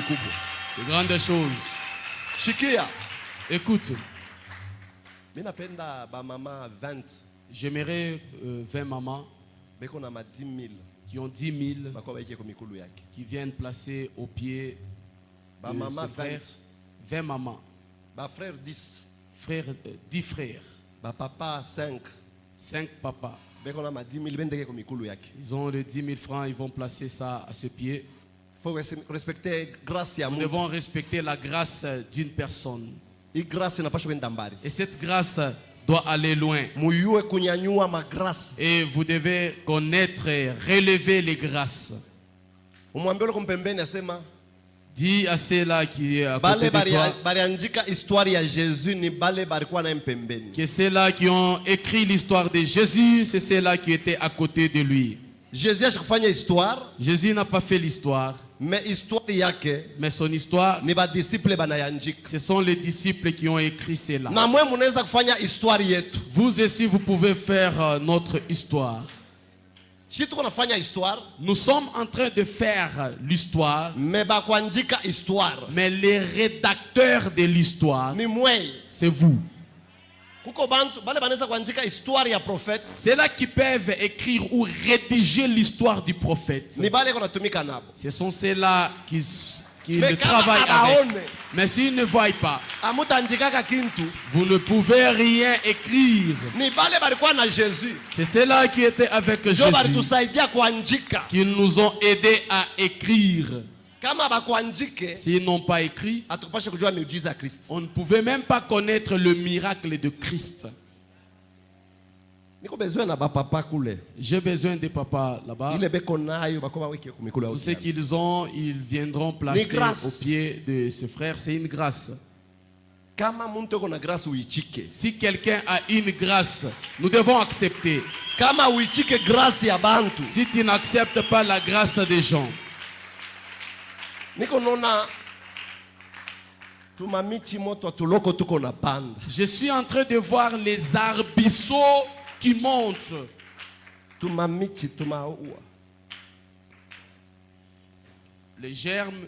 de grandes choses. Shikia. Écoute, Minapenda ba mama 20. j'aimerais 20 mamans Beko na ma 10 000. qui ont 10 000 Bako baike ko mikulu yake. qui viennent placer au pied Ba de mama ce frère 20. 20 mamans, Ba frère 10. frères, 10 frères, Ba papa 5. 5 papas. Beko na ma 10 000 bendeke ko mikulu yake. Ils ont les 10 000 francs, ils vont placer ça à ce pied. Faut respecter grâce ya Nous Mungu. devons respecter la grâce d'une personne. I grâce na pasho kwenda mbali. Et cette grâce doit aller loin. Muyue kunyanyua ma grâce. Et vous devez connaître et relever les grâces. Umwambie ule kumpembeni asema Dis à ceux-là qui est à côté bale de toi bariandika histoire ya Jésus ni bale barikuwa na mpembeni. que ceux-là qui ont écrit l'histoire de Jésus, c'est ceux-là qui étaient à côté de lui. Jésus ashikufanya histoire, Jésus n'a pas fait l'histoire, mais histoire yake mais son histoire, ni ba disciple banayanjika. ce sont les disciples qui ont écrit cela. Na mwe munaweza kufanya histoire yetu. Vous aussi, vous pouvez faire notre histoire. Si tuko nafanya histoire, Nous sommes en train de faire l'histoire, mais ba kuandika histoire mais les rédacteurs de l'histoire, ni mwei. c'est vous. Kuko bantu bale banaweza kuandika histoire ya prophète, C'est là qui peuvent écrire ou rédiger l'histoire du prophète. ni bale ko natumika nabo. Ce sont ceux-là qui Mais le kama travaillent abaone, avec. Mais s'ils ne voient pas, amutanjikaka kintu, vous ne pouvez rien écrire. ni bale balikuwa na Jésus. C'est ceux-là qui étaient avec Jo Jésus, balitusaidia kuandika. qui nous ont aidés à écrire. Kama bakuandike, S'ils n'ont pas écrit, atukupashe kujua miujiza ya Kristo. on ne pouvait même pas connaître le miracle de Christ. Niko besoin na ba papa kule. J'ai besoin des papas là-bas. Ile beko nayo bako baweke kumikulu ya Tout ce usiana. qu'ils ont, ils viendront placer grâce. au pied de ce frère. C'est une grâce. Kama muntu eko na grâce uichike. Si quelqu'un a une grâce, nous devons accepter. Kama uichike grâce ya bantu. Si tu n'acceptes pas la grâce des gens, Niko nona tumamichi moto tuloko tuko na panda. je suis en train de voir les arbrisseaux qui montent. Tumamichi tumaua. Les germes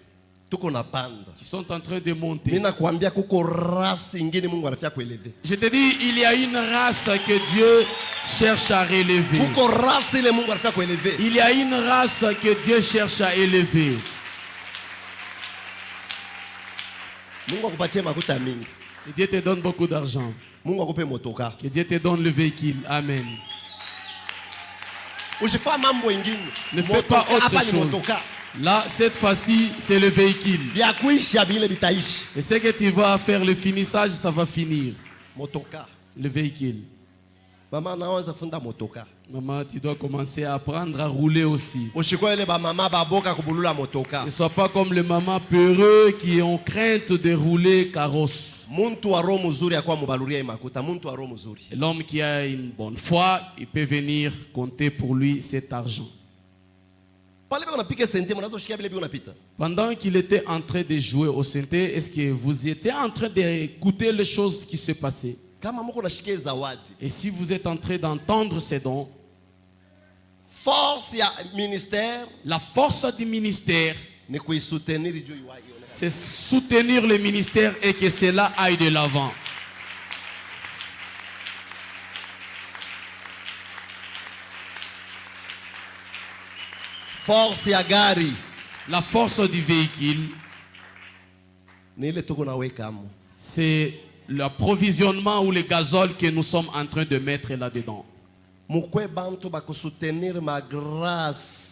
Tuko na panda. qui sont en train de monter. Mina kuambia kuko race ingine Mungu anafia kueleve. Je te dis, il y a une race que Dieu cherche à relever. Kuko race ile Mungu anafia kueleve. Il y a une race que Dieu cherche à élever. Mungu akupatie makuta mingi. Que Dieu te donne beaucoup d'argent. Mungu akupe motoka. Que Dieu te donne le véhicule. Amen. Usifanye mambo ingine. Ne fais pas Motoka, autre hapa ni chose. motoka. Là, cette fois-ci, c'est le véhicule. Bia kuisha bile bitaishi. Et ce que tu vas faire le finissage, ça va finir. Motoka. Le véhicule. Mama naanza funda motoka. Maman, tu dois commencer à apprendre à rouler aussi. Ushikwa ile ba mama baboka kubulula motoka. Ne sois pas comme les mamans peureux qui ont crainte de rouler carrosse. Muntu wa roho mzuri akwa mubaluria makuta. Muntu wa roho mzuri. Et l'homme qui a une bonne foi, il peut venir compter pour lui cet argent. Pale biko napika sente mnazo shikia bile biko napita. Pendant qu'il était en train de jouer au synthé, est-ce que vous étiez en train d'écouter les choses qui se passaient? Kama mko nashikia zawadi. Et si vous êtes en train d'entendre ces dons, Force ya ministère la force du ministère, ni kuisoutenir juu iwa ione. c'est soutenir le ministère et que cela aille de l'avant. Force ya gari La force du véhicule, ni ile tuko naweka amo. c'est l'approvisionnement ou le gazole que nous sommes en train de mettre là-dedans. Mukwe bantu bakusoutenir ma grâce.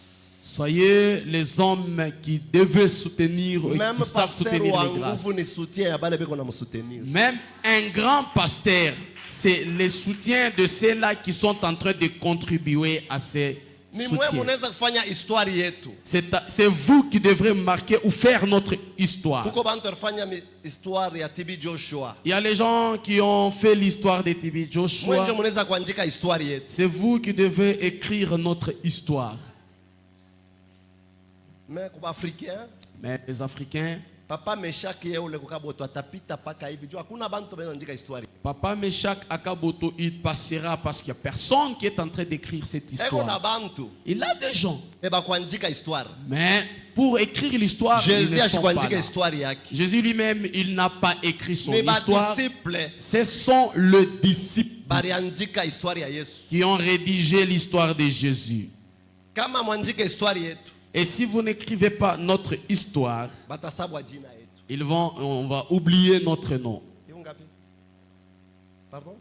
Soyez les hommes qui devaient soutenir, Même qui savent pasteur soutenir wa les grâces. nguvu ni soutien ya bale beko na msoutenir. Même un grand pasteur, c'est le soutien de ceux-là qui sont en train de contribuer à ces Ni mwe soutiens. munaweza kufanya histoire yetu. C'est vous qui devrez marquer ou faire notre histoire. Kuko bantu walifanya histoire ya TB Joshua. Il y a les gens qui ont fait l'histoire de TB Mwenje Joshua. munaweza kuandika histoire yetu. C'est vous qui devez écrire notre histoire. Mais kuba africain, Mais les Africains, papa Meshaki yeye ule kukaboto atapita paka hivi. Jua hakuna bantu banaandika histoire. Papa Meshach Akaboto, il passera parce qu'il n'y a personne qui est en train d'écrire cette Eko na histoire. bantu Il a des gens. eba kuandika histoire. Mais pour écrire l'histoire, ils Jésus ne sont pas ashikuandika là. histoire yake. Jésus lui-même, il n'a pas écrit son Ni histoire. badisciple Ce sont les disciples baliandika histoire ya Yesu. qui ont rédigé l'histoire de Jésus. Kama mwandika histoire yetu, Et si vous n'écrivez pas notre histoire, batasabwa jina yetu. on va oublier notre nom. Iko ngapi? Pardon?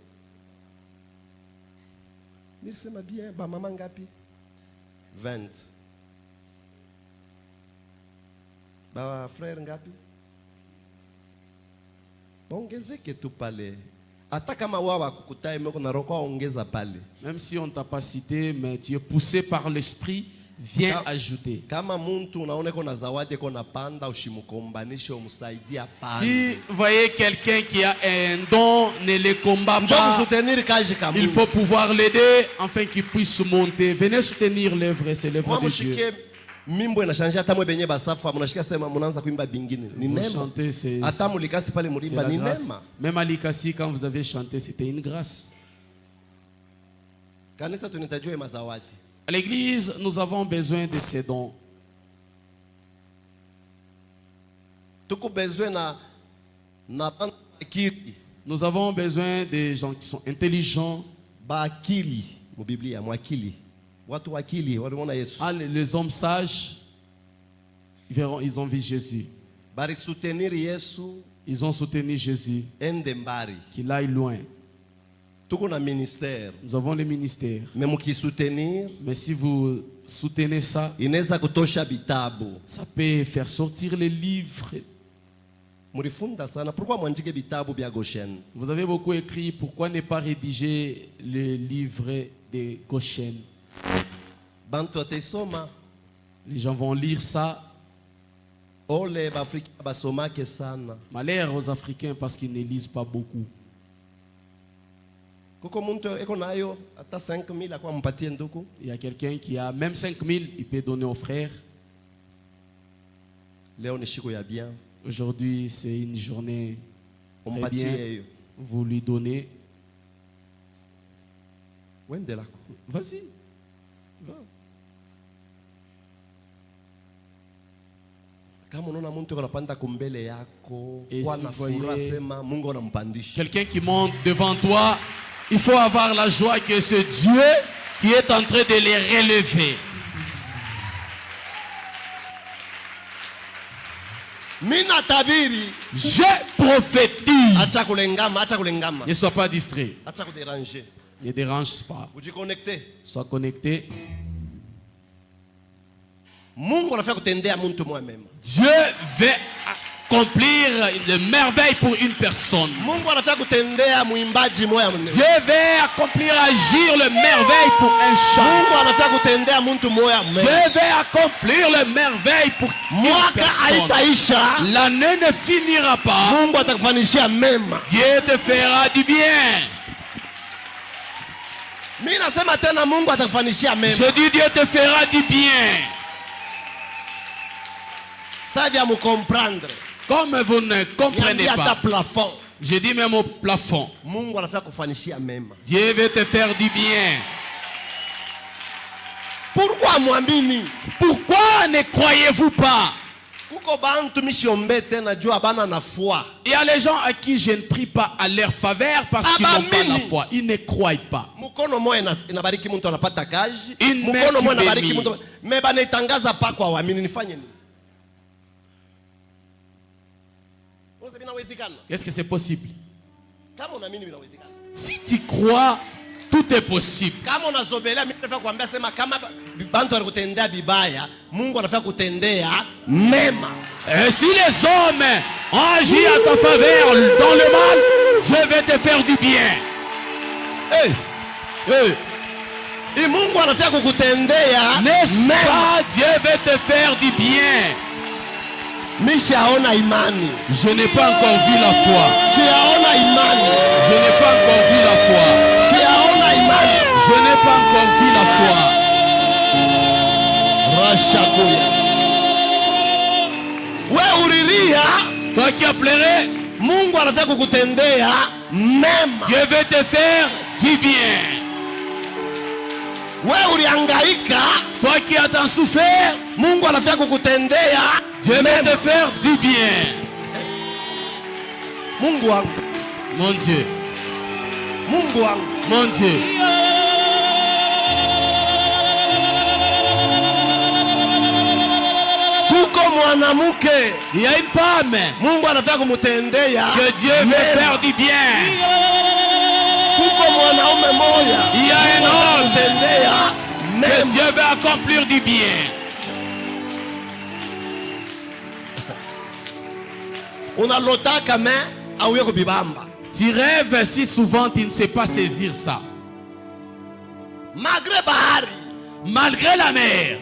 Nilisema bien, ba mama ngapi? 20. Ba frère ngapi? Ongezeke tu pale. Hata kama wao kukutai mko na roho ongeza pale. Même si on ne t'a pas cité, mais tu es poussé par l'esprit, viens ajouter. Kama muntu unaona kuna zawadi kuna panda ushimukombanishe umsaidia pale. Si vous voyez quelqu'un qui a un don, ne le combat pas. soutenir kaji kama. Il faut pouvoir l'aider afin qu'il puisse monter. Venez soutenir l'œuvre, c'est l'œuvre de Dieu. Mimbo inashanja hata mwe benye basafa mnashika sema mnaanza kuimba bingine. Ni Vous nema. chantez, c'est Hata mulikasi pale mulimba la ni grâce. nema. Même à Likasi, quand vous avez chanté, c'était une grâce. Kanisa tunatajua mazawadi. À l'église, nous avons besoin de ces dons. Tuko besoin na akili. Nous avons besoin des gens qui sont intelligents. Ba akili mu Biblia mwakili. Watu wakili waliona Yesu. Ah, les hommes sages, ils ont vu Jésus. Bari soutenir Yesu Ils ont soutenu Jésus, ende mbari. qu'il aille loin. Tuko na ministère. Nous avons les ministères. Mais mukisoutenir Mais si vous soutenez ça, inaweza kutosha vitabu. ça peut faire sortir les livres. Mulifunda sana. Pourquoi mwandike vitabu vya Goshen? Vous avez beaucoup écrit, pourquoi ne pas rédiger le livre de Goshen? Bantu ataisoma. Les gens vont lire ça. Ole bafrika basomake sana. Malheur aux Africains parce qu'ils ne lisent pas beaucoup. Kuko muntu eko nayo hata 5000 akwa mpatie nduku. Il y a quelqu'un qui a même 5000, il peut donner aux frères. Leo ni siku ya bien. Aujourd'hui, c'est une journée très bien. Umpatie hiyo. Vous lui donnez. Wende lako. Vas-y. Va. Kama unaona muntu anapanda kumbele yako, Et kwa si na vous voyez furaha sema Mungu anampandisha. Quelqu'un qui monte devant toi, il faut avoir la joie que ce Dieu qui est en train de les relever. Mina tabiri. Je prophétise. Acha kulengama, acha kulengama. Ne sois pas distrait. Acha kudéranger. Ne dérange pas. Ujiconnecte. Sois connecté. Mungu anafanya kutendea mtu mwema. Dieu veut accomplir une merveille pour une personne. Mungu anafanya kutendea muimbaji mwema. Dieu veut accomplir, agir le merveille pour un chant. Mungu anafanya kutendea mtu mwema. Dieu veut accomplir le merveille pour une Mwaka personne. haitaisha. L'année ne finira pas. Mungu atakufanishia mema. Dieu te fera du bien. Mimi nasema tena Mungu atakufanishia mema. Je dis Dieu te fera du bien. Ça vient me comprendre. Comme vous ne comprenez Niambie hata pas, plafond. je dis même au plafond, Mungu anafanya kufanishia mema. Dieu veut te faire du bien. Pourquoi mwamini? Pourquoi ne croyez-vous pas? Kuko bantu mishiombe tena jua bana na foi. Il y a les gens à qui je ne prie pas à leur faveur parce qu'ils n'ont pas la foi. Ils ne croient pas. Mukono moja inabariki mtu anapata kazi. Une main Mukono qui moja inabariki bénit. mtu. Mais banaitangaza pa kwa waamini nifanye nini? Est-ce que c'est possible? Kama unaamini vinawezekana. Si tu crois, tout est possible. Kama unazobelea mimi nataka kuambia sema kama bantu walikutendea bibaya, Mungu anafanya kutendea mema. Et si les hommes ont agi à ta faveur dans le mal, Dieu veut te faire du bien. Et Mungu anafanya kukutendea N'est-ce pas? Dieu veut te faire du bien. Mishaona imani. Je n'ai pas encore vu la foi. Siaona imani. Je n'ai pas encore vu la foi. Siaona imani. Je n'ai pas encore vu la foi. Rashakuya. We uriria. Toi qui as pleuré, Mungu anataka kukutendea mema. Dieu veut te faire du bien. wewe ulihangaika, toi qui as tant souffert, Mungu anafika kukutendea Dieu va mema. te faire du bien. Mungu wangu, Mon Dieu, Mungu wangu, mon Dieu. kuko mwanamke Il y a une femme Mungu anafika kumutendea que Dieu veut mema. faire du bien. Kuko mwanaume moya Il y a un homme kumutendea que mema. Dieu veut accomplir du bien. Unalotaka me auye kubibamba. Tu rêves si souvent tu ne sais pas saisir ça. Malgré bahari, Malgré la mer,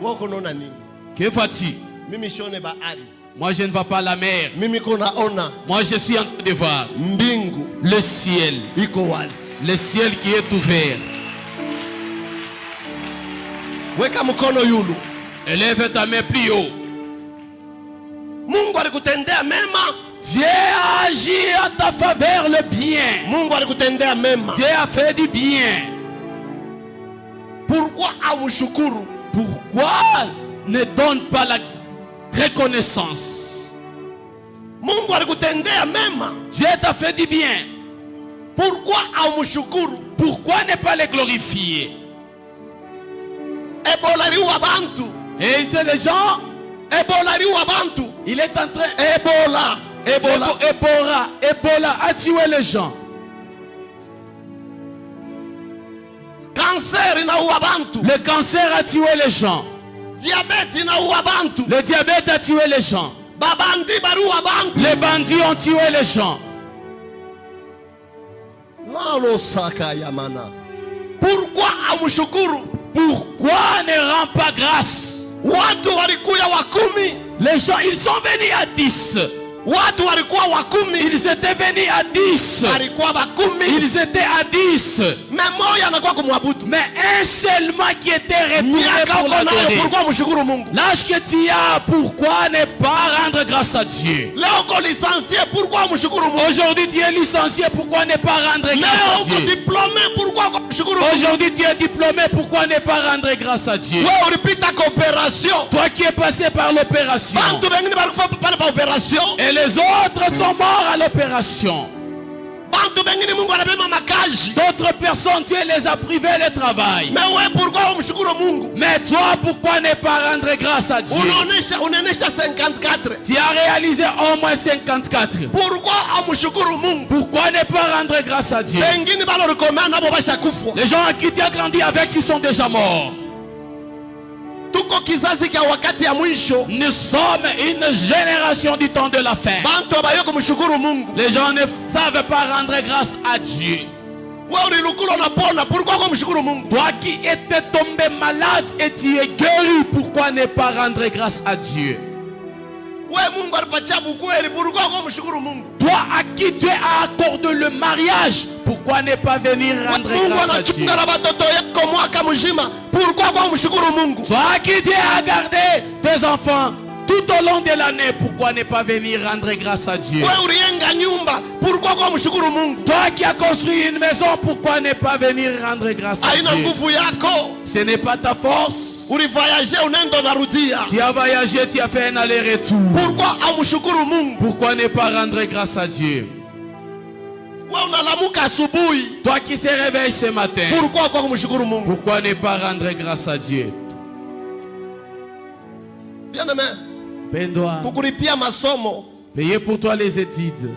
wewe unaona nini? que vois-tu? Mimi sione bahari. Moi je ne vois pas la mer. Mimi kunaona Moi je suis en train de voir mbingu le ciel. iko wazi. Le ciel qui est ouvert. Weka mkono yulu. Élève ta main plus haut. Mungu alikutendea mema. Dieu a agi en ta faveur le bien. Mungu alikutendea mema. Dieu a fait du bien. Pourquoi amshukuru? Pourquoi ne donne pas la reconnaissance? Mungu alikutendea mema. Dieu t'a fait du bien. Pourquoi amshukuru? Pourquoi ne pas le glorifier? Ebola liwa bantu. Et c'est les gens, Ebola liwa bantu. il est en train. Ebola. Ebola a tué les gens. Cancer inaua bantu. Le cancer a tué les gens. Diabète inaua bantu. Le diabète a tué les gens. Babandi barua bantu. Les bandits ont tué les gens. Lalo saka yamana. Pourquoi amshukuru? Pourquoi ne rend pas grâce? Watu walikuya wakumi. Les gens, ils sont venus à 10. Watu walikuwa wakumi. Ils étaient venus à 10. Walikuwa bakumi. Ils étaient à 10. Mais moya anakuwa kumwabudu. Mais un seulement qui était retourné Miaka pour uko nayo, l'adorer. pourquoi mshukuru Mungu? L'âge que tu as, pourquoi ne pas rendre grâce à Dieu? Leo uko licencié, pourquoi mshukuru Mungu? Aujourd'hui tu es licencié, pourquoi ne pas rendre grâce Leo à uko Dieu? diplômé, pourquoi mshukuru Mungu? Aujourd'hui tu es diplômé, pourquoi ne pas rendre grâce à Dieu? Wewe ulipita coopération. Toi qui es passé par l'opération Bantu bengine balikufa pale pa opération. et les autres sont morts à l'opération. Bantu bengine Mungu anabema makazi. D'autres personnes, Dieu les a privés le travail. Mais wewe pourquoi umshukuru Mungu? Mais toi, pourquoi ne pas rendre grâce à Dieu? Unaonesha 54. Tu as réalisé au moins 54. Pourquoi amshukuru Mungu? Pourquoi ne pas rendre grâce à Dieu? Bengine balorikomea nabo bashakufa. Les gens à qui tu as grandi avec, ils sont déjà morts. Tuko kizazi kia wakati ya mwisho. Nous sommes une génération du temps de la fin. Bantu abayo kumshukuru Mungu. Les gens ne savent pas rendre grâce à Dieu. Wewe ulilukulo unapona, pourquoi kumshukuru Mungu? Toi qui étais tombé malade et tu es guéri, pourquoi ne pas rendre grâce à Dieu? Wewe Mungu alipatia bukweli, pourquoi kumshukuru Mungu? Toi à qui Dieu a accordé le mariage, pourquoi ne pas venir rendre Mungu grâce à Dieu? anachunga na watoto yako mwaka mzima, pourquoi kumshukuru Mungu? Toi à qui Dieu a gardé tes enfants tout au long de l'année, pourquoi ne pas venir rendre grâce à Dieu? Wewe ulienga nyumba, pourquoi kumshukuru Mungu? Toi qui as construit une maison, pourquoi ne pas venir rendre grâce à Haina Dieu? nguvu yako. Ce n'est pas ta force. Ulivoyager unaenda narudia. Tu as voyagé, tu as fait un aller-retour. Pourquoi amshukuru Mungu? Pourquoi ne pas rendre grâce à Dieu? Wewe unalamuka asubuhi, Toi qui se réveilles ce matin, pourquoi kumshukuru Mungu? pourquoi ne pas rendre grâce à Dieu? Bien-aimé, Pendoi, kukulipia masomo, payer pour toi les études.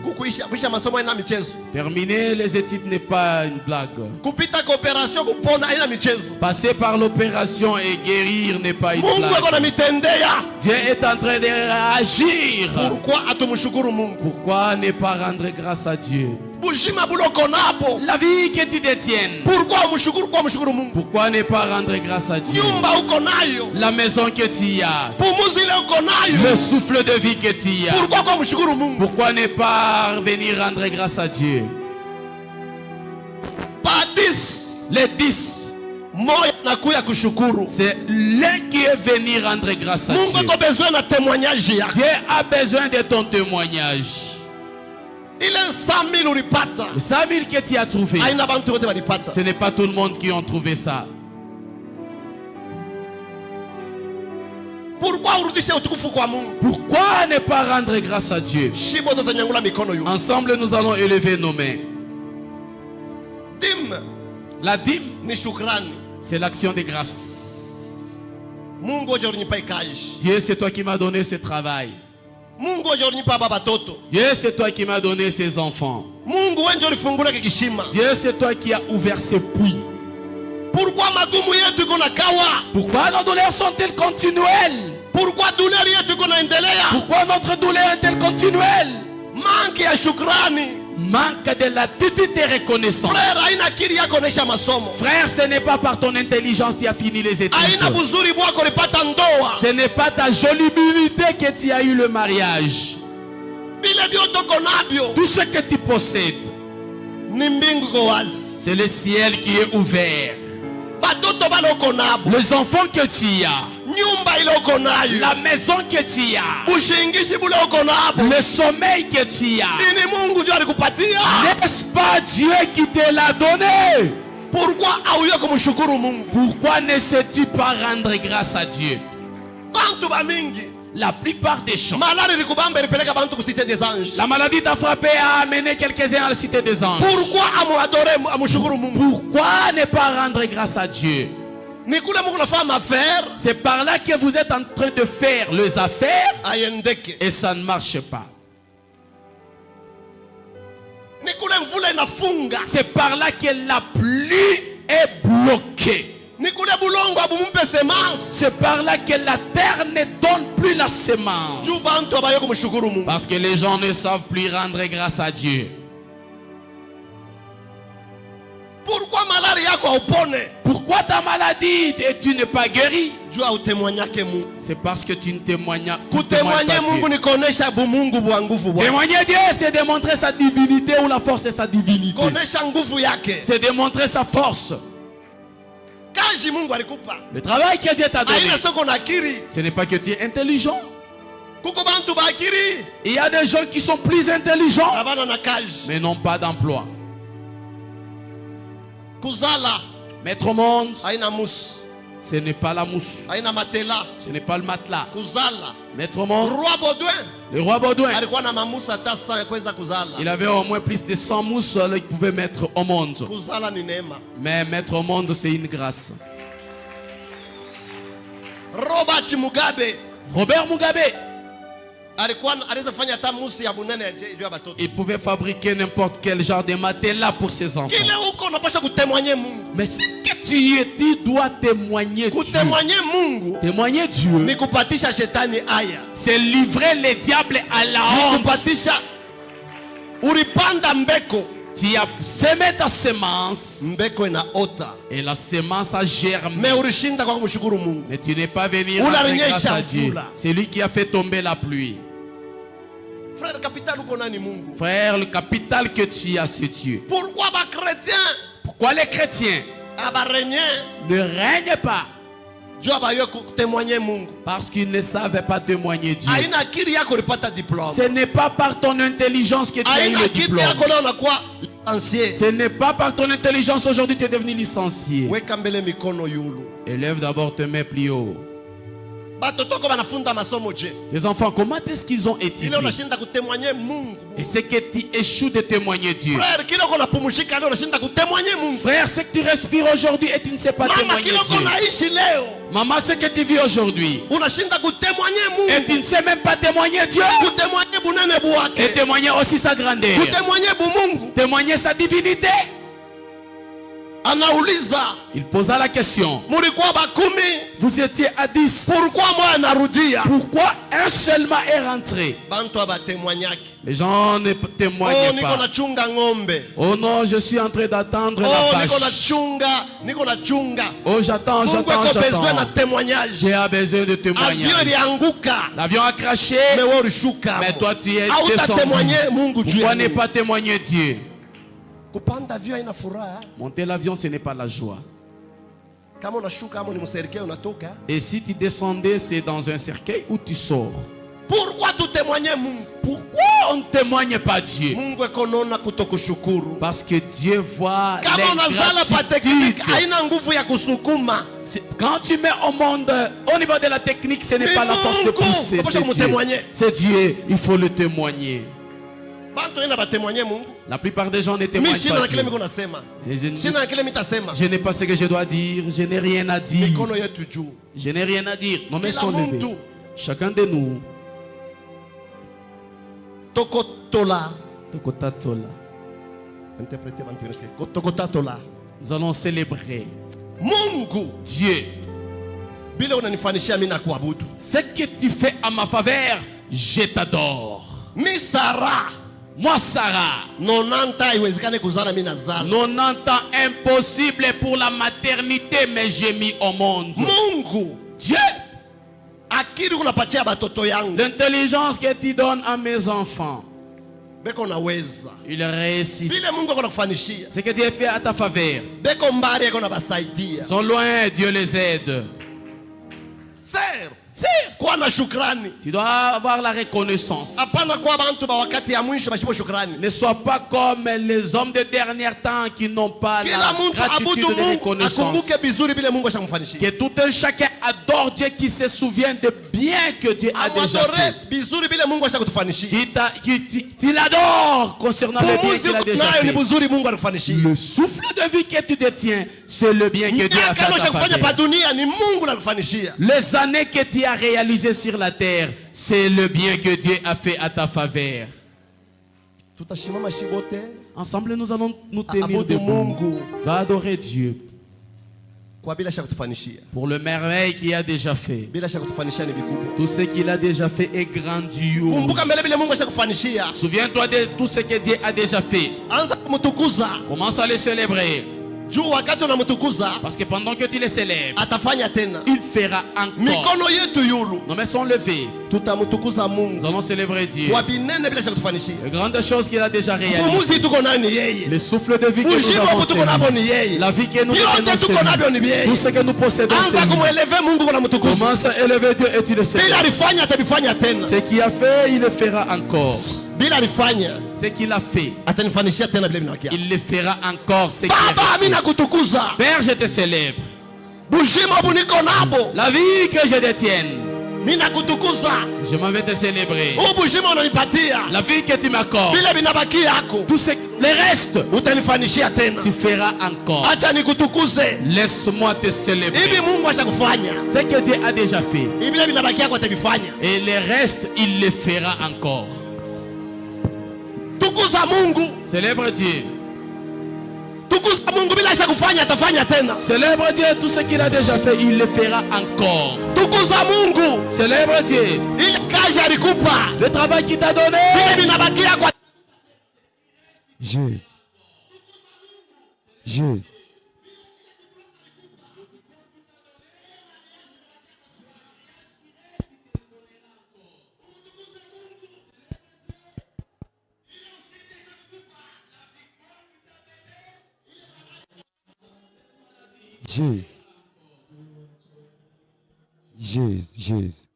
kuisha masomo ina michezo. Terminer les études n'est pas une blague. Kupita coopération kupona ina michezo. Passer par l'opération et guérir n'est pas une Mungu blague. ako na mitendea. Dieu est en train de réagir. Pourquoi atumshukuru Mungu? Pourquoi ne pas rendre grâce à Dieu? Bushima buloko napo. La vie que tu détiennes, Pourquoi umshukuru Mungu? pourquoi ne pas rendre grâce à Dieu? Nyumba uko nayo. La maison que tu as, Pumuzi ile uko nayo. le souffle de vie que tu as, Pourquoi kumshukuru Mungu? pourquoi ne pas venir rendre grâce à Dieu? Pa 10. Les 10, Moya nakuya kushukuru. c'est l'un qui est venu rendre grâce à Mungu Dieu. ako besoin na témoignage yako. Dieu a besoin de ton témoignage. Ile 100,000 ulipata. Le 100 000 que tu as trouvé, Haina bantu wote walipata. ce n'est pas tout le monde qui a trouvé ça. Pourquoi urudishe utukufu kwa Mungu? Pourquoi ne pas rendre grâce à Dieu? Shibo tutanyangula mikono yu. Ensemble, nous allons élever nos mains. Dîme La dîme, ni shukrani. c'est l'action de grâce. Mungu oje urinipa ikaji. Dieu, c'est toi qui m'as donné ce travail. Mungu oje urinipa baba toto. Dieu, c'est toi qui m'as donné ces enfants. Mungu wenje urifungula kikishima. Dieu, c'est toi qui as ouvert ce puits. Pourquoi magumu yetu iko na kawa? Pourquoi nos douleurs sont-elles continuelles? Pourquoi douleur yetu iko naendelea? Pourquoi notre douleur est-elle continuelle? Manki ya shukrani. Manque de l'attitude de reconnaissance. Frère, haina akili yako onesha masomo. Frère, ce n'est pas par ton intelligence que tu as fini les études. Haina buzuri bwako ulipata ndoa. Ce n'est pas ta jolibilité que tu as eu le mariage. Bile byote uko nabyo Tout ce que tu possèdes, ni mbingu iko wazi. c'est le ciel qui est ouvert. Batoto bale uko nabo. Les enfants que tu as, Nyumba ile uko nayo. la maison que tu as, Ushingishi bule uko nabo. le sommeil que tu as. Nini Mungu ndio alikupatia? N'est-ce pas Dieu qui te l'a donné? Pourquoi auye kumshukuru Mungu? Pourquoi ne sais-tu pas rendre grâce à Dieu? Bantu ba mingi. La plupart des gens, Malari likubamba ilipeleka bantu kusite des anges. la maladie t'a frappé, a amené quelques-uns à la cité des anges. Pourquoi amuadore amushukuru Mungu? Pourquoi ne pas rendre grâce à Dieu? Ni kule Mungu nafanya affaire C'est par là que vous êtes en train de faire les affaires ayendeke. et ça ne marche pas. Ni kule mvula inafunga. C'est par là que la pluie est bloquée. Ni kule bulongo abumumpe semence. C'est par là que la terre ne donne plus la semence. Juu bantu abaye kumshukuru Mungu. Parce que les gens ne savent plus rendre grâce à Dieu. Pourquoi malari yako haupone? Pourquoi ta maladie et tu n'es pas guéri? Juu utemwanyake Mungu. C'est parce que tu ne témoignes pas. Kutemwanye Mungu ni kuonesha bumungu bwa nguvu bwa. Témoigner Dieu, c'est démontrer sa divinité ou la force de sa divinité. Kuonesha nguvu yake. C'est démontrer sa force. Kazi Mungu alikupa. Le travail que Dieu t'a donné, Haina soko na akili. ce n'est pas que tu es intelligent. Kuko bantu ba akili. Il y a des gens qui sont plus intelligents, Abana na kazi. mais n'ont pas d'emploi. Kuzala. Mettre au monde, Haina mus. ce n'est pas la mousse, Haina matela. ce n'est pas le matelas. Kuzala. Mettre au monde, Roi Baudouin. le roi Baudouin, Alikuwa na mamusa hata 100 ya kuweza kuzala. il avait au moins plus de 100 mousses qu'il pouvait mettre au monde. Kuzala ni neema. Mais mettre au monde, c'est une grâce. Robert Mugabe Robert Mugabe, alikuwa anaweza fanya hata musi ya bunene juu ya batoto. il pouvait fabriquer n'importe quel genre de matelas pour ses enfants. Kile huko unapaswa kutemwanye Mungu. Mais ce que tu es, tu dois témoigner Dieu. Kutemwanye Mungu Témoigner Dieu, ni kupatisha shetani aya. c'est livrer le diable à la Ni honte. kupatisha ulipanda mbeko. Tu as semé ta semence Mbeko inaota. et la semence a germé. Me ulishinda kwa kumshukuru Mungu. Mais tu n'es pas venu Oula rendre renyesha grâce à Dieu. mvula. C'est lui qui a fait tomber la pluie. Frère capital uko nani Mungu? Frère, le capital que tu as, c'est Dieu. Pourquoi ba chrétien Pourquoi les chrétiens abarenye ne règnent pas? juu abayo kutemwanye Mungu? Parce qu'ils ne savaient pas témoigner Dieu. Haina akili yako ulipata diplôme. Ce n'est pas par ton intelligence que tu as eu Haina le akili diplôme. yako leo unakuwa licencié. Ce n'est pas par ton intelligence aujourd'hui que tu es devenu licencié. Weka mbele mikono yulu. Élève d'abord tes mains plus haut. Batotoko banafunda masomo je. Tes enfants, comment est-ce qu'ils ont Ile étudié? unashinda kutemwanye Mungu. Et c'est que tu échoues de témoigner Dieu. Frère, kile uko napumshika leo unashinda kutemwanye Mungu. Frère, ce que tu respires aujourd'hui et tu ne sais pas Mama, témoigner kile uko Dieu. naishi leo Maman, ce que tu vis aujourd'hui unashinda kutemwanye et tu Mungu. ne sais même pas témoigner Dieu. Kutemwanye bunene Et bwake. témoigner aussi sa grandeur. Kutemwanye bumungu. Témoigner sa divinité. Anauliza, Il posa la question. mulikuwa bakumi, Vous étiez à 10. pourquoi moi anarudia? Pourquoi un seulement est rentré? Bantu abatemwanyaki. Les gens ne Oh, témoignent niko pas. nachunga ng'ombe. Oh non, je suis en train d'attendre la Oh, niko vache. nachunga. Oh, j'attends, Mungu j'attends, eko besoin na j'attends. témoignage. J'ai besoin de Avion témoignage. ilianguka. L'avion a craché, Mais wewe ulishuka. mais toi tu es Hauta descendu. témoigner Mungu juu Pourquoi ya ne nini? pas témoigner Dieu? Kupanda avion haina furaha. Monter l'avion, ce n'est pas la joie. Kama unashuka ama ni mserikali unatoka. Et si tu descendais, c'est dans un cercueil où tu sors. Pourquoi tu témoignes Mungu? Pourquoi on ne témoigne pas Dieu? Mungu ekonona kutokushukuru. Parce que Dieu voit Kama unazala pa technique l'ingratitude. haina nguvu ya kusukuma. Quand tu mets au monde, au niveau de la technique, ce n'est Mais pas la force de Mungu, pousser, pourquoi c'est je me Dieu. témoigner? C'est Dieu, il faut le témoigner. Bantu ina ba témoigner Mungu. La plupart des gens ne Mimi témoignent shina pas na kile Dieu. miko nasema. Et Shina na kile mitasema. je n'ai pas ce que je dois dire, je n'ai rien à dire. Mikono yetu juu. Je n'ai rien à dire. Nos mains Kila sont levées. muntu. Chacun de nous, Tokotola. Tokotatola. Interprétez bantu nesikia. Tokotatola. Nous allons célébrer Mungu. Dieu. Bila unanifanishia mimi na kuabudu. Ce que tu fais à ma faveur, je t'adore. Mi Sara. Moi, Sarah, 90 haiwezekani kuzala mimi nazala. 90 ans impossible pour la maternité, mais j'ai mis au monde. Mungu. Dieu, Akili unapatia batoto yangu. l'intelligence que tu donnes à mes enfants, Beko naweza. ils réussissent. Vile Mungu akona kufanishia. Ce que Dieu fait à ta faveur, Beko mbali akona basaidia. ils sont loin, Dieu les aide. Sir, C'est, kuwa na shukrani. tu dois avoir la reconnaissance. Hapana kuwa bantu ba wakati ya mwisho bashipo shukrani. Ne sois pas comme les hommes de dernier temps qui n'ont pas Kila la muntu gratitude abudu de Mungu reconnaissance. akumbuke vizuri vile Mungu ashamfanishia. Que tout un chacun adore Dieu, qui se souvient de bien que Dieu a déjà Amadore fait. vizuri vile Mungu ashakutufanishia. Qui l'adore concernant le bien Pumuzi qu'il a déjà nayo ni fait. buzuri Mungu alikufanishia. Le souffle de vie que tu détiens, c'est le bien que Dieu a fait Miaka à ta unaoshakufanya pa faveur. dunia ni Mungu alikufanishia. Les années que tu as réalisées sur la terre, c'est le bien que Dieu a fait à ta faveur. Tutashimama shibote. Ensemble, nous allons nous tenir Abudu debout. Mungu Va adorer Dieu kwa bila shakutufanishia. pour le merveille qu'il a déjà fait. Bila shakutufanishia ni vikubwa. Tout ce qu'il a déjà fait est grandiose. Kumbuka mbele vile Mungu ashakufanishia. Souviens-toi de tout ce que Dieu a déjà fait. Anza kumtukuza. Commence à le célébrer. Juu wakati unamtukuza Parce que pendant que tu le célèbres, atafanya tena. il fera encore. Mikono yetu yulu Nos mains sont levées. tutamtukuza Mungu Nous allons célébrer Dieu. kwa binene bila shakutufanishia. Les grandes choses qu'il a déjà réalisées. Pumuzi tuko nayo ni yeye. Le souffle de vie que nous Ushindi avons, wangu tuko c'est nabo lui. ni yeye. La vie que nous Yote détenons, tuko nabyo ni c'est lui. yeye. Tout ce que nous possédons, c'est Anza lui. kumueleve Mungu unamtukuza. Commence à élever Dieu et tu le Bila célèbres. alifanya atabifanya tena. Ce qu'il a fait, il le fera encore. Bila alifanya Ce qu'il a fait, atanifanishia tena vile vinawakia. il le fera encore. Ce qu'il a Baba fait. mimi nakutukuza. Père, je te célèbre. Bujima buniko nabo. La vie que je détienne, Mimi nakutukuza. je m'en vais te célébrer. Bujima unanipatia. La vie que tu m'accordes, Vile vinabaki yako. tout ce, le reste, Utanifanishia tena. tu feras encore. Acha nikutukuze. Laisse-moi te Hivi célébrer. Mungu ashakufanya. Ce que Dieu a déjà fait. Vile vinabaki yako atavifanya. Et le reste, il le fera encore. Tukuza Mungu. Célèbre Dieu. Tukuza Mungu bila ashakufanya atafanya tena. Célèbre Dieu, tout ce qu'il a déjà fait, il le fera encore. Tukuza Mungu. Célèbre Dieu. Ile kazi alikupa. Le travail qu'il t'a donné, Vile vinabaki yako. Jésus. Jésus. Jésus. Jésus. Jésus.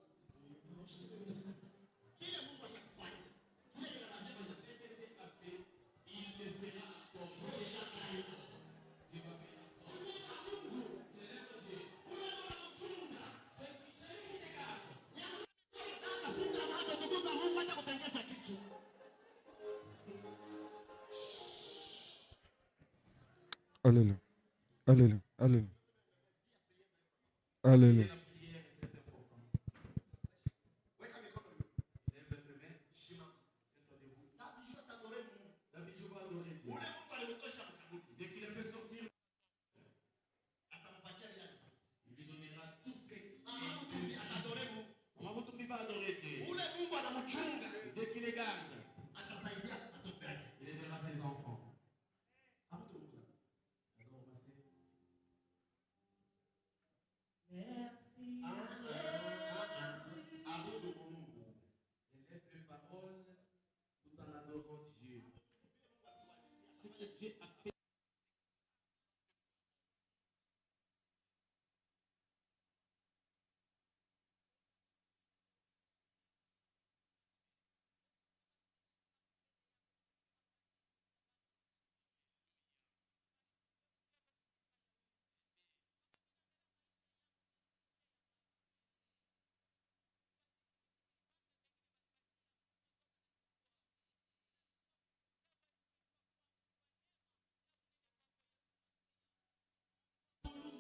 Alléluia. Alléluia. Alléluia. Alléluia. Ule Mungu anamchunga. Dieu qui les garde, Atasaidia watoto wake. il aidera ses enfants. Abudu Mungu. Élève les paroles tout en adorant Dieu. Ce que Dieu a fait.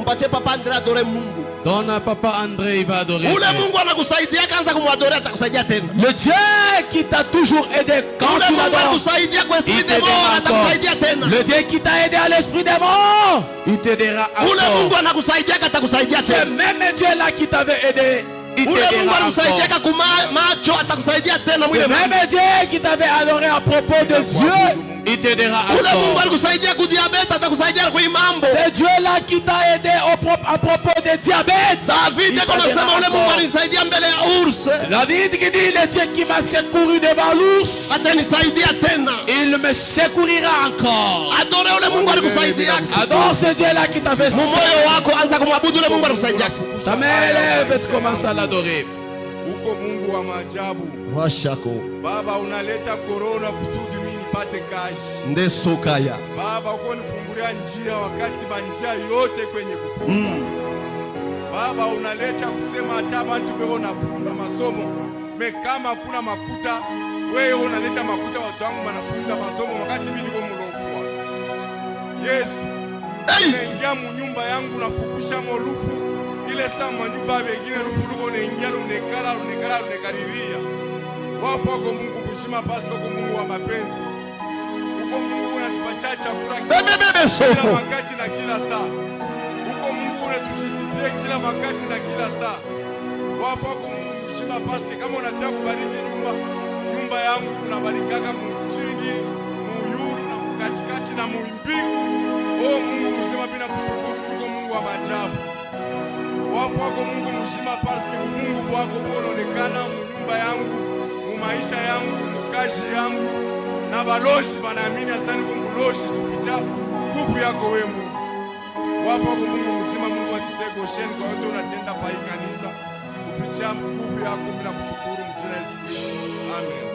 Umpatie Papa Andre adore Mungu. Donne à Papa André, il va adorer Ule Dieu. Mungu anakusaidia kanza kumwadore atakusaidia tena. Le Dieu qui t'a toujours aidé quand Ule tu Mungu l'adores, anakusaidia kwa il esprit de t'aidera mort encore. atakusaidia tena. Le Dieu qui t'a aidé à l'esprit des morts, il t'aidera Ule Mungu encore. anakusaidia atakusaidia Ce tena. même Dieu là qui t'avait aidé, il Ule Mungu t'aidera anakusaidia encore. kuma macho atakusaidia tena Ce mwile Mungu. même Dieu qui t'avait adoré à propos de Dieu, il t'aidera Ule Mungu encore. alikusaidia kudiabete atakusaidia kwa mambo. C'est Dieu là qui t'a aidé à propos de diabète. David Il kuna t'aidera sema ule Mungu encore. alinisaidia mbele ya urse. David qui dit, le Dieu qui m'a secouru devant l'ours, Atanisaidia tena. il me secourira encore. Adore ule Mungu alikusaidia. Adore ce Dieu là qui t'a fait Mumoyo ça. wako anza kumwabudu ule Mungu alikusaidia. Ta main lève et tu commences à l'adorer. Uko Mungu wa maajabu. Rashako Baba, unaleta korona kusudi mimi nipate kazi. ndesokaya. Baba, uko nifungulia njia wakati manjia yote kwenye kufunga. Baba, unaleta kusema hata bantu beo nafunda masomo. Me kama kuna makuta, wewe unaleta makuta watu wangu wanafunda masomo wakati mimi niko mlofua. Yesu, unaingia munyumba yangu nafukusha molufu. Ile saa manyumba wengine rufuluko unaingia unekaribia. Wafu wako Mungu kushima basi kwa Mungu wa mapenzi. Uko Mungu unatupatia chakula kila wakati na kila saa. Uko Mungu unatushistifia kila wakati na kila saa. Wafu wako Mungu kushima basi kama unataka kubariki nyumba yangu unabarikaka mchini, muyulu na katikati na muimbingu. Oh Mungu mzima bila kushukuru tuko Mungu wa maajabu. Wafu wako Mungu mzima parce Mungu wako unaonekana nyumba yangu, maisha yangu, mkashi yangu na baloshi banaamini asani kwa mloshi tupita nguvu yako wewe Mungu. Wapo kwa Mungu mzima, Mungu asitego sheni kwa wote unatenda pa kanisa kupitia nguvu yako bila kushukuru mjina Yesu Kristo. Amen.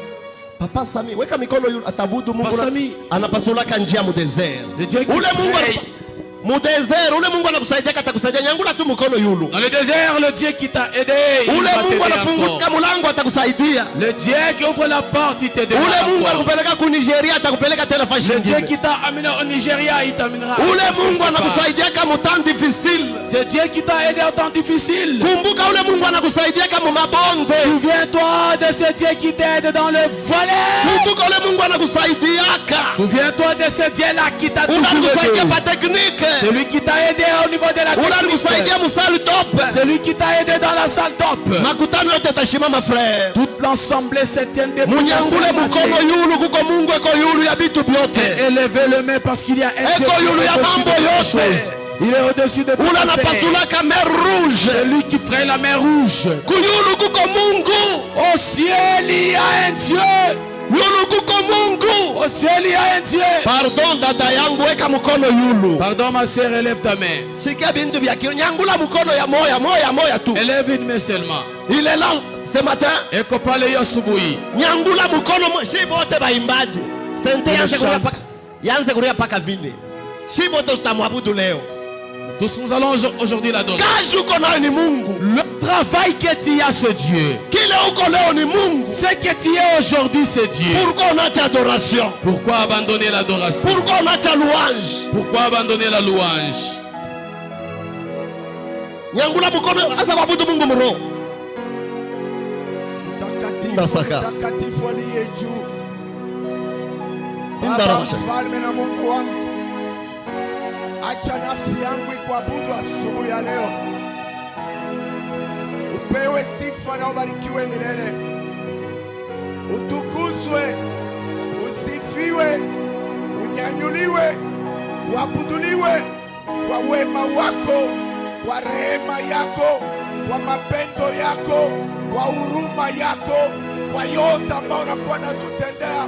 Papa Sami, weka mikono yule atabudu Mungu. Papa Sami anapasolaka njia mu desert. Ule Mungu mu desert, ule Mungu anakusaidia atakusaidia nyangula tu mkono yulu. Dans le désert, le Dieu qui t'a aidé, il Ule va Mungu t'aider anafunguka encore. mulango atakusaidia. Le Dieu qui ouvre la porte, il t'aidera Ule Mungu encore. anakupeleka ku Nigeria atakupeleka tena fashi. Le Dieu qui t'a amené au Nigeria, il t'amènera. Ule Mungu anakusaidia kama temps difficile. C'est Dieu qui t'a aidé au temps difficile. Kumbuka ule Mungu anakusaidia kama mabonde. Souviens-toi de ce Dieu qui t'aide dans le volet. Kumbuka ule Mungu anakusaidiaka. Souviens-toi de ce Dieu là qui t'a toujours Unakusaidia aidé. pa technique. Celui qui t'a aidé au niveau de la Unakusaidia technique. musali top. Celui qui t'a aidé dans la salle top. Makutano yote tashimama frère. Toute l'ensemble se tient debout. Munyangule mukono yulu kuko Mungu eko yulu ya bitu byote. Élevez le main parce qu'il y a un Dieu Eko yulu ya au-dessus mambo de toutes yote. choses. Il est au-dessus de toutes Ula choses. napasulaka mer rouge. C'est lui qui ferait la mer rouge. Kuyulu kuko Mungu. Au ciel, il y a un Dieu. Yulu kuko Mungu. Au ciel, il y a un Dieu. Pardon dada yangu weka mkono yulu. Pardon ma sœur, élève ta main. Sikia bintu bya kiro nyangula mkono ya moya tu. Élève une main seulement. Il est là ce matin. Eko pale yo asubuhi. Nyangula mkono shi bote baimbaji. Sente yanze kuria paka vile. Shi bote tutamwabudu leo. Tous nous allons aujourd'hui l'adorer. Kazi uko nayo ni Mungu. Le travail que tu as, ce Dieu. Kile uko leo ni Mungu. Ce que tu es aujourd'hui, c'est Dieu. Pourquoi on a adoration? Pourquoi abandonner l'adoration? Pourquoi on a louange? Pourquoi abandonner la louange? Nyangula mkono asa kuabudu Mungu mro. Ndasaka. Mtakatifu aliye juu. Indarabasha. Mfalme na Mungu wangu. Acha nafsi yangu ikuabudu asubuhi ya leo. Upewe sifa na ubarikiwe milele. Utukuzwe, usifiwe, unyanyuliwe, uabuduliwe kwa wema wako, kwa rehema yako, kwa mapendo yako, kwa huruma yako, kwa yote ambayo unakuwa natutendea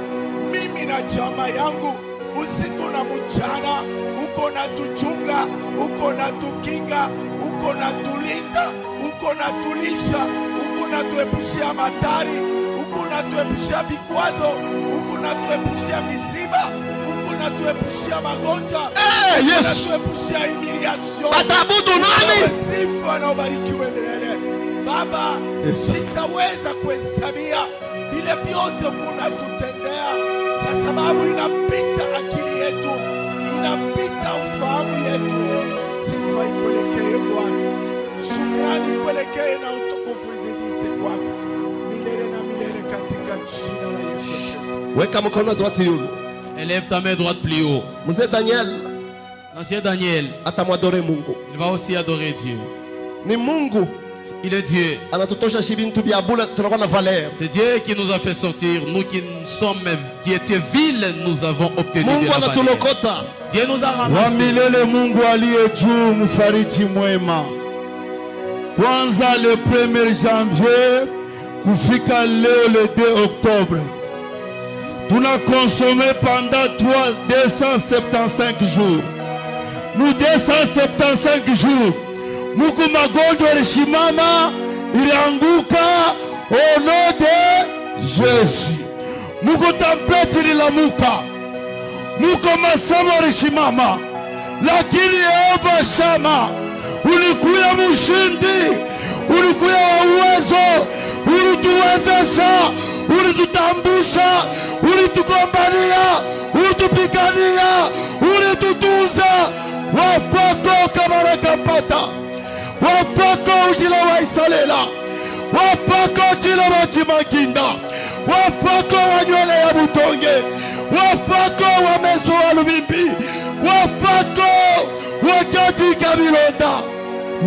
mimi na jamaa yangu usiku na mchana. Uko na tuchunga, uko na tukinga, uko na tulinda, uko na tulisha, uko na tuepushia matari, uko na tuepushia vikwazo, uko na tuepushia misiba, uko na tuepushia magonjwa, Yes. na tuepushia humiliation. Atabudu nani? Sifa na ubarikiwe milele. Baba, sitaweza kuhesabia vile vyote kunatutendea kwa sababu inapita akili yetu, inapita ufahamu yetu. Sifa ikuelekee. pekee na utukufu zidise kwako milele na milele katika jina la Yesu Kristo. Weka mkono droite yule. Élève ta main droite plus haut. Mzee Daniel L'ancien Daniel, atamwadore Mungu. il va aussi adorer Dieu. Ni Mungu Il est Dieu. anatutosha shibintu bya bula tunakuwa na valeur. C'est Dieu qui nous a fait sortir. Nous qui étions vils, nous avons obtenu de Mungu la valeur. anatulokota. Dieu nous a Wa ramassés. milele Mungu aliye juu, mfariji mwema. Kwanza le 1er janvier kufika leo le 2 octobre tuna consommé pendant 275 jours. Nous 275 jours muku magonjwa yalishimama, ilianguka au nom de Jésus. Muku tempete ililamuka, muko masomo yalishimama, lakini Yehova Shama ulikuya mshindi, ulikuya wa uwezo, ulituwezesha, ulitutambusha, ulitugombania, ulitupigania, ulitutunza. Wafako kamaraka mpata, wafako ujila wa isalela, wafako ujila wa chimakinda, wafako wa nywele ya butonge, wafako wa meso wa lubimbi, wafako wakati kabilonda.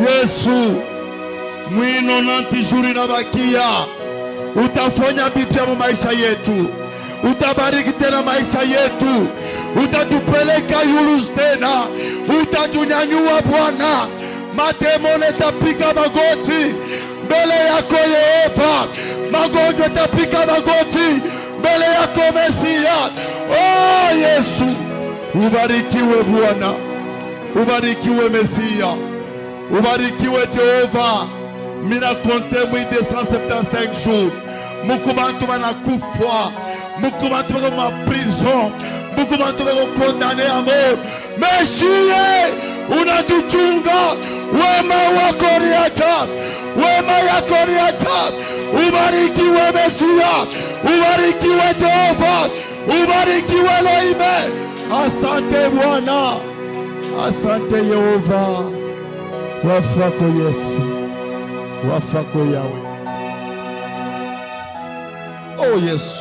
Yesu mwino nanti juri na bakia, utafanya bipya mu maisha yetu, utabariki tena maisha yetu, utatupeleka yulu tena, utatunyanyua Bwana. Mademoni yatapiga magoti mbele yako Yehova, magonjwa yatapiga magoti mbele yako Mesia. Oh Yesu, ubarikiwe Bwana, ubarikiwe Mesia, ubarikiwe Jehova. Mina konte mwi 275 jours. Muku bantu banakufa, muku bantu bako ma prison, muku bantu bako condamné à mort. Mesie, unatuchunga, wema wako ni ajabu, wema yako ni ajabu. Ubarikiwe Mesia, ubarikiwe Jehova, ubarikiwe Elohim. Asante Bwana, asante Yehova, wafako Yesu, wafako Yahweh. Oh Yesu.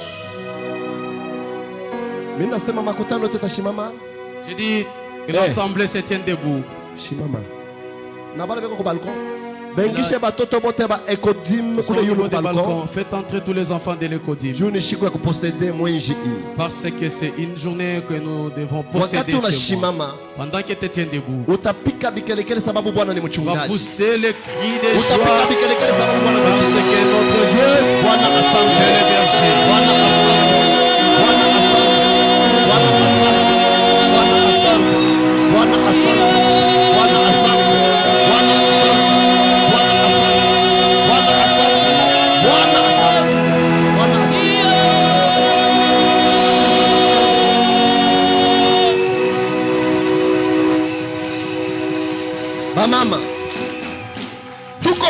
Mimi nasema makutano tutashimama. Je dis que l'assemblée se tienne debout. Shimama. Na bale beko ku balcon. Bengishe batoto bote ba ekodim Sur kule le niveau yulu des balcon. balcons, faites entrer tous les enfants de l'écodim. Juni shiku ya kuposede mwenji. Parce que c'est une journée que nous devons posséder Wakati ce mois. unashimama, Pendant que tu tiens debout, utapika bikelekele sababu Bwana ni on va mchungaji. pousser le cri de Utapika joie. bikelekele sababu Bwana ni Parce mchungaji. que notre Dieu Bwana asante. est le berger. Bwana asante. Bwana asante. Bwana asante. Bwana asante. Bwana asante. Bwana asante. Bwana asante. Bwana asante. Bwana asante. Bwana asante. Bwana asante. Bamama, tuko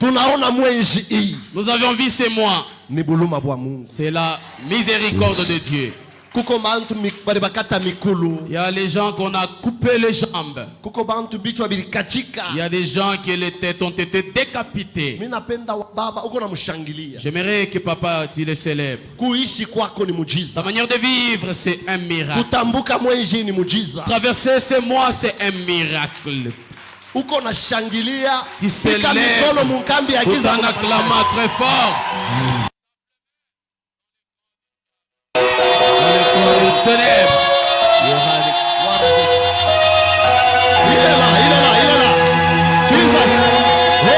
tunaona mwenji hii Nous avions vu ce mois. ni buluma bwa Mungu. C'est la miséricorde de Dieu. Kuko bantu bali bakata mikulu, Il y a les gens qu'on a coupé les jambes. kuko bantu bichwa bilikachika. Il y a des gens qui les têtes ont été décapités. Mimi napenda baba uko namshangilia. J'aimerais que papa, tu les célèbres. Kuishi kwako ni mujiza. Ta manière de vivre, c'est un miracle. Kutambuka mwenji ni mujiza. Traverser ce mois, c'est un miracle. Uko nashangilia. Tu Pika célèbres. mikono munkambi ya Tout giza. en acclamant très fort. Dans le corps de ténèbres, il y aura des... Il est là, il est là, il est là. Jesus. Oh,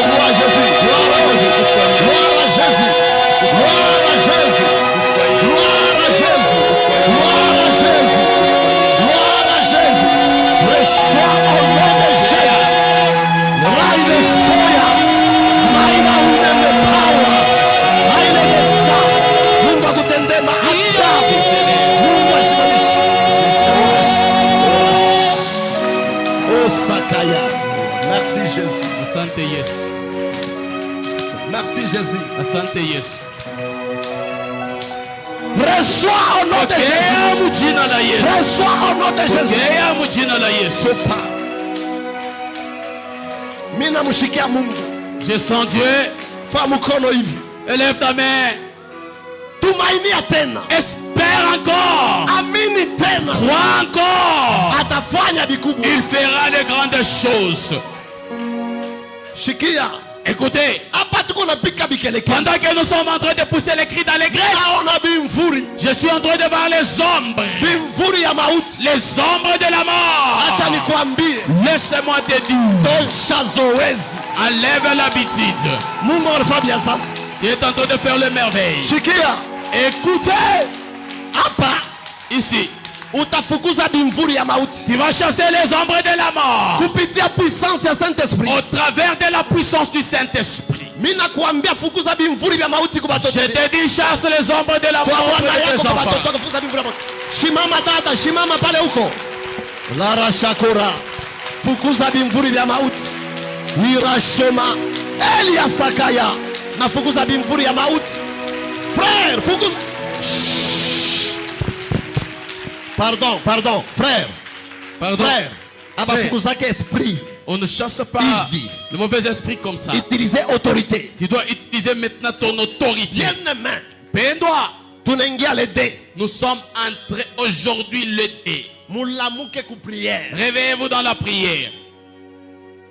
gloire à Jésus. Gloire à Jésus. Gloire à Jésus. Gloire à Jésus. Gloire à Jésus. Gloire à Jésus. Gloire à Jésus. Reçois au nom de Jésus. Raine soya. Maina uneme power. Raine mesa. Mungu akutendee maajabu. Mungu asimamishe. Oh Sakaya. Merci Jésus. Asante Yesu. Merci Jésus. Asante Yesu. Reçois au nom de Jésus. Pokea mujina la Yesu. Reçois au nom de Jésus. Pokea mujina la Yesu. Sopa. Mimi namshikia Mungu. Je sens Dieu. Fa mkono hivi. Élève ta main. Tumainia tena. Espère encore. Amini tena. Crois encore. Atafanya vikubwa. Il fera de grandes choses. Shikia. Écoutez. Hapa tuko napika bikeleke. Pendant que nous sommes en train de pousser les cris dans l'église, Naona bimvuri. je suis en train de voir les ombres. Bimvuri ya mauti. Les ombres de la mort. Acha nikwambie. Laisse-moi te dire. Tosha zoezi. Enlève l'habitude. Mungu anafanya bien sasa. Tu es en train de faire le merveille. Shikia. Écoutez. Hapa Ici. utafukuza bimvuri ya mauti. Tu vas chasser les ombres de la mort. Kupitia puissance ya Saint-Esprit. Au travers de la puissance du Saint-Esprit. Mimi nakuambia fukuza bimvuri vya mauti kwa watoto. Je te dis, chasse les ombres de la Kwa mort bwana auprès de yako tes kwa enfants. watoto fukuza bimvuri ya mauti. Shimama dada, shimama pale huko. Lara shakora. Fukuza bimvuri vya mauti. Nirashema. Elia sakaya. Na fukuza bimvuri ya mauti. Frère, fukuza. Shhh. Pardon, frère. Pardon. Frère. Aba Frère. fukuza ke esprit. On ne chasse pas Ici. le mauvais esprit comme ça. Utilisez autorité. Tu dois utiliser maintenant ton autorité. Bien-aimé. Pendoi, Tunaingia le dé. nous sommes entrés aujourd'hui le thé. Mulamuke ku prière. Réveillez-vous dans la prière.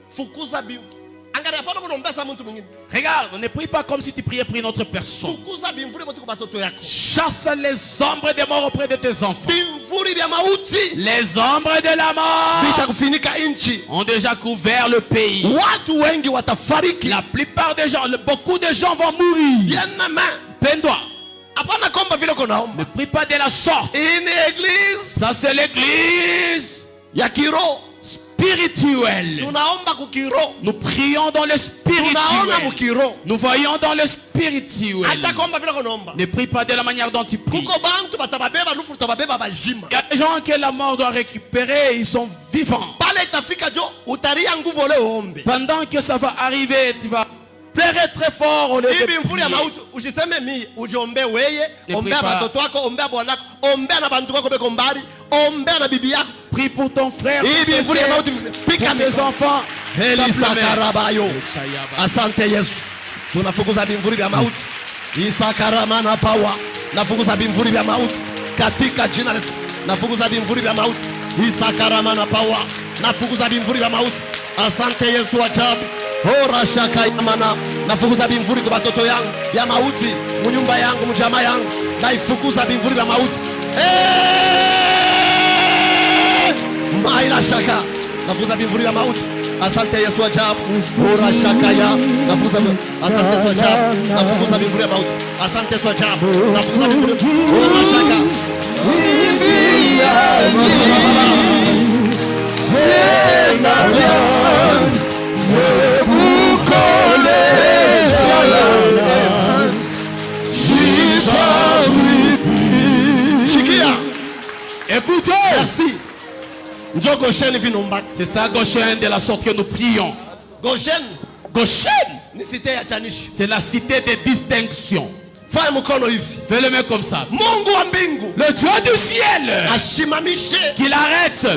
Fukuza bimvuri. Angalia pale kunaombea mtu mwingine. Regarde, ne prie pas comme si tu priais pour une autre personne. Fukuza bimvuri mtu kwa watoto yako. Chasse les ombres des morts auprès de tes enfants. Bimvuri vya mauti Les ombres de la mort bisha kufinika nchi. ont déjà couvert le pays. Watu wengi watafariki. La plupart des gens, beaucoup de gens vont mourir. Bien-aimé. Pendoi, Hapana komba vile kunaomba. ne prie pas de la sorte. Hii ni église Ça, c'est l'église ya kiroho. spirituelle. Tunaomba kukiro. Nous prions dans le Tunaona spirituel. mukiro. Nous voyons dans le spirituel. Acha komba vile kunaomba. Ne prie pas de la manière dont tu pries. Kuko bantu batababeba nufu tutababeba bajima. Il y a des gens que la mort doit récupérer, ils sont vivants. Pale itafika jo utaria nguvu ole ombe. Pendant que ça va arriver, tu vas pleurer très fort au lieu Hii de bimvuri ya prier. mauti usiseme mimi ujiombe weye, Ne ombea prie pas. watoto wako, ombea bwanako, ombea na bantu wako beko mbali, ombea na bibi yako. Prie pour ton frère, Hii pour tes bimvuri ya sœurs, mauti pika pour tes mikono. enfants. Elisa Tape le main. karabayo. Asante Yesu. Tunafukuza bimvuri vya mauti. Isa karamana power. Nafukuza bimvuri vya mauti katika jina la Yesu. Nafukuza bimvuri vya mauti. Isa karamana power. Nafukuza bimvuri vya mauti. Asante Yesu ajabu. Ora shaka yamana. Nafukuza bimvuri kwa watoto yangu ya mauti, munyumba yangu, mjama yangu. Naifukuza bimvuri vya mauti. Maila shaka. Nafukuza bimvuri vya mauti. Asante Yesu ajabu. Ora shaka ya. Nafukuza. Asante Yesu ajabu. Nafukuza bimvuri vya mauti. Asante Yesu ajabu. Nafukuza bimvuri. Ora shaka. Shikia. Écoutez, Merci. Njo Goshen vinomba. c'est ça Goshen de la sorte que nous prions. Goshen Goshen, ni cité ya Chanishi. c'est la cité de distinction. Fanya mkono hivi. Fais le main comme ça. Mungu wa mbingu Le Dieu du ciel, ashimamishe qu'il arrête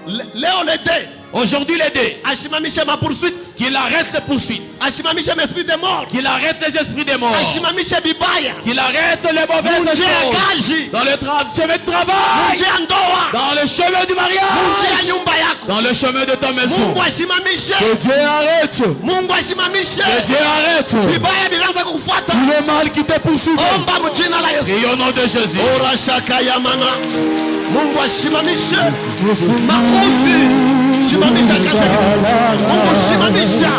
leo lede. aujourd'hui les deux, Ashimamishe ma poursuite. qu'il arrête les poursuites, Ashimamishe l'esprit de mort. qu'il arrête les esprits des morts, Ashimamishe bibaya. qu'il arrête les mauvaises Munje ya choses kazi. dans le chemin de travail, Munje ya ndoa. dans le chemin du Munje ya mariage, nyumba yako. dans le chemin de ta maison. Mungu ashimamishe. Que Dieu arrête, Mungu ashimamishe. que Dieu arrête Bibaya bilanza kukufuata. tout le mal qui te poursuit. Omba mjina la Yesu. Et au nom de Jésus. Ora shaka ya mana. Mungu ashimamishe. Makuti. Shimamisha kazi. Mungu shimamisha.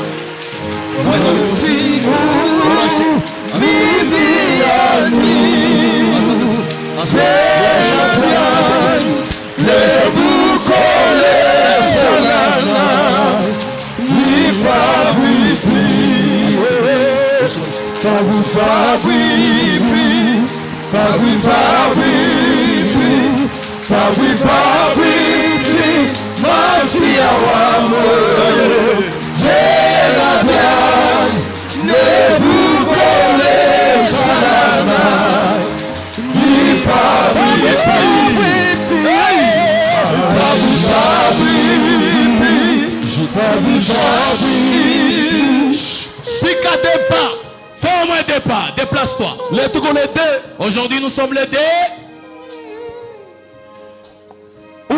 t'es pas, déplace-toi. Le tuko le deux. Aujourd'hui, nous sommes les deux.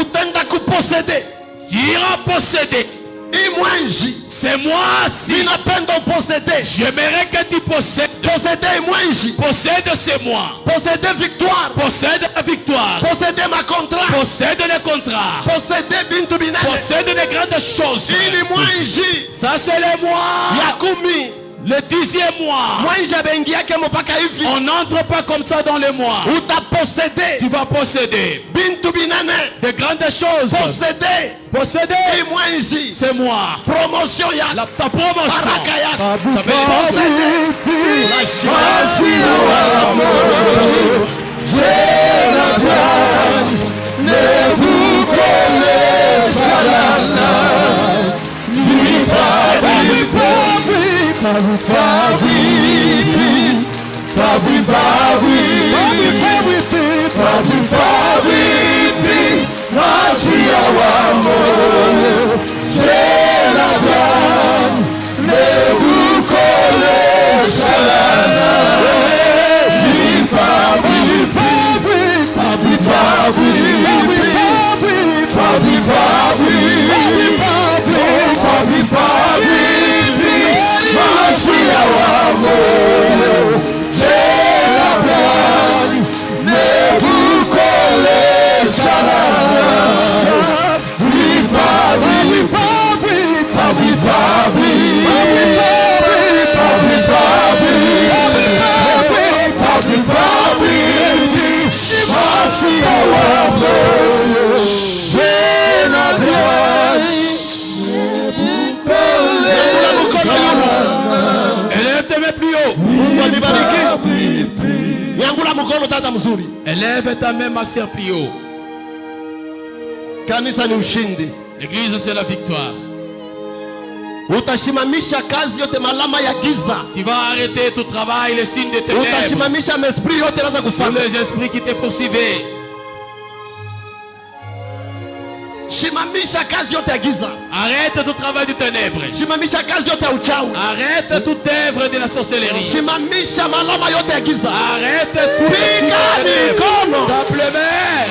Utenda kuposede. Tu iras posséder. Imwanji. C'est moi si. Ninapenda posséder. J'aimerais que tu possèdes. Posséder imwanji. Possède, c'est moi. Posséder victoire. Possède la victoire. Posséder ma contrat. Possède les contrats. Posséder bintu binane. Possède les grandes choses. Ili mwanji. Ça, c'est le mois. Yakumi. Le 10e mois. Mwanji abengi yake mpaka hivi. On n'entre pas comme ça dans le mois. Utaposséder. Tu vas posséder Bintu binane. de grandes choses. Posséder. Posséder, Imwanji. c'est moi. Promotion ya. Ta promotion. Baraka ya. Ta bénédiction. Élève tes mains plus haut. Yangula mkono tata mzuri. Élève ta main, ma sœur, plus haut. Kanisa ni ushindi. L'église, c'est la victoire. Utashimamisha kazi yote malama ya giza. Tu vas arrêter tout travail, les signes de ténèbres. Utashimamisha mesprit yote naza Tous kufanya. les esprits qui te poursuivaient. Shimamisha kazi yote ya giza. Arrête tout travail de ténèbres. Shimamisha kazi yote ya uchawi. Arrête toute œuvre de la sorcellerie. Shimamisha malama yote ya giza. Arrête tout les signes Piga de ténèbres. mikono. Tape les mains.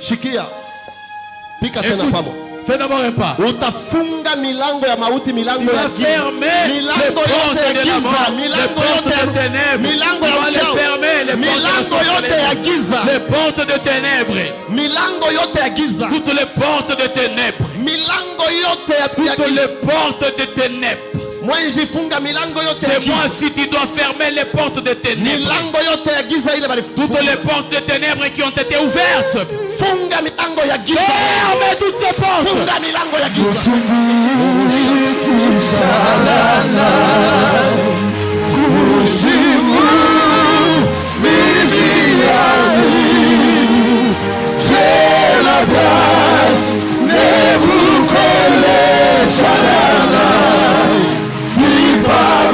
Shikia. Pika tena Écoute, pamo. fais d'abord un pas. Utafunga milango ya mauti, milango Tu ya vas giza. fermer les Milango portes yote ya de la giza, mort, les milango portes yote de ya ténèbres. milango Tu ya vas les uchawi. fermer, les portes de la Milango yote ya sorcellerie. giza. Les portes de ténèbres. Milango yote ya giza. Toutes les portes de ténèbres. Milango yote ya Toutes giza. les portes de ténèbres. Mwenji funga milango yote ya C'est moi giza. si tu dois fermer les portes de ténèbres. Milango yote ya giza ile bali. Toutes les portes de ténèbres qui ont été ouvertes. Funga milango ya giza. Ferme toutes ces portes. Funga milango ya giza. Nebuchadnezzar,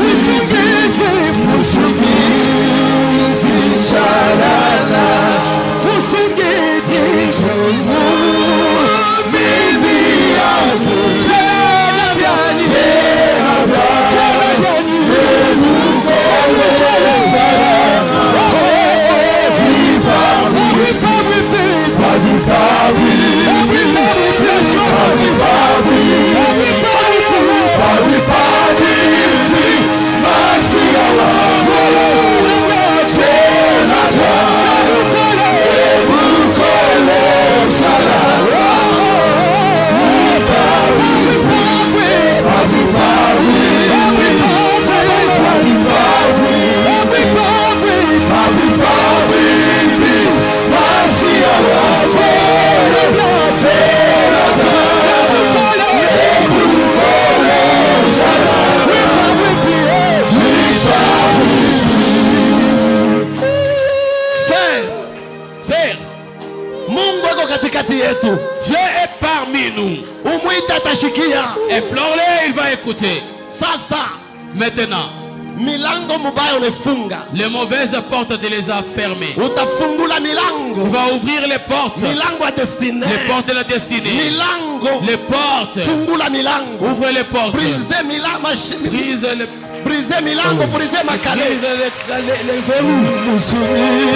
Mungu eko katikati yetu. Dieu est parmi nous. Umwite atashikia. Implore-le, il va écouter. Sasa Maintenant, milango mubaya unefunga. les mauvaises portes, tu les as fermées. Utafungula Tu milango. vas ouvrir les portes. Milango ya destinée. Les portes de la destinée. Milango. Les portes. Fungula milango. Ouvre les portes. Brise milango. Brise les, Brise milango. Brise makale. brise les verrous.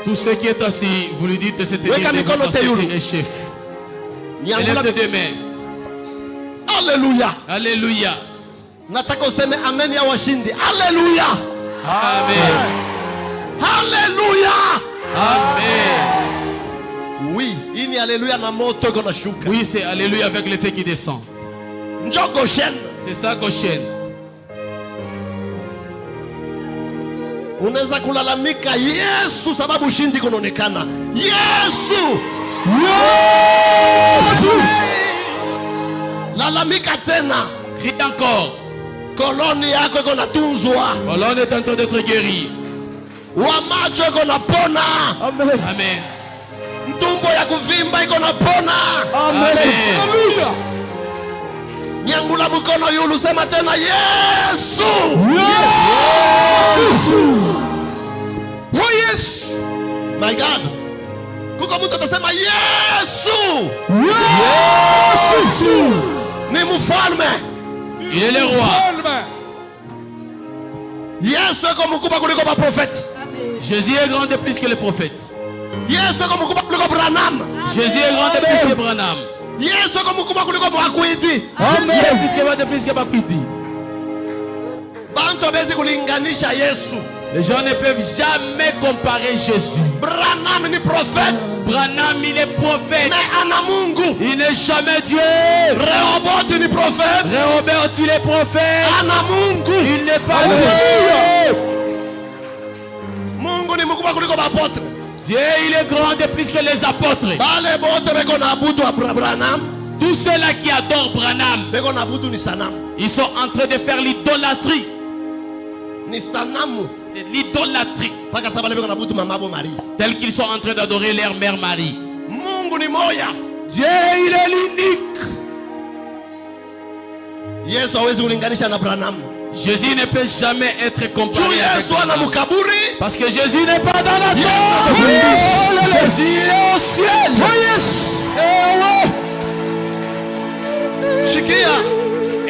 Tout ce qui est assis, vous lui dites que c'était Weka mikono teyulu. chef. Nyangula. Élève tes deux mains. Alléluia. Alléluia. Nataka useme amen ya washindi. Alléluia. Amen. Alléluia. Amen. Oui, hii ni alléluia na moto iko na shuka. Oui, c'est Alléluia avec le feu qui descend. Njoo Goshen. C'est ça, Goshen. Unaweza kulalamika Yesu sababu ushindi kunaonekana. Yesu. Yesu. Lalamika tena. Crie encore. Koloni yako iko natunzwa. L'on est en train d'être guéri. Wa macho iko napona. Amen. Mtumbo ya kuvimba iko napona. Amen. Nyangula mkono yulu sema tena Yesu. Oh yes. My God. Kuko mtu atasema Yesu. Yesu. Ni mfalme. Il est le roi. Yesu eko mkubwa kuliko maprofeti. Jésus est grand de plus que les prophètes. Yesu eko mkubwa kuliko Branham. Jésus est grand de plus que Branham. Yesu eko mkubwa kuliko Mwakwiti. Jésus est plus que Bakwiti. Bantu hawezi kulinganisha Yesu. Les gens ne peuvent jamais comparer Jésus. Branham ni prophète. Branham, il est prophète. Mais ana Mungu. Il n'est jamais Dieu. Rehoboth ni prophète. Rehoboth, il est prophète. Ana Mungu. Il n'est pas Dieu. Mungu ni mkubwa kuliko maapôtre. Dieu, il est grand de plus que les apôtres. Bale bote beko na abudu wa Branham. Tous ceux-là qui adorent Branham, Beko na abudu ni sanamu. ils sont en train de faire l'idolâtrie. Ni sanamu. C'est l'idolâtrie. Paka sabale beko na abudu mamabo Marie. Tels qu'ils sont en train d'adorer leur mère Marie. Mungu ni moya. Dieu, il est l'unique. Yesu hawezi kulinganisha na Branham. Jésus ne peut jamais être Juu comparé avec Yesu ana Abraham. mukaburi. Parce que Jésus n'est pas dans la Yes. tombe. Jésus est au ciel. Shikia.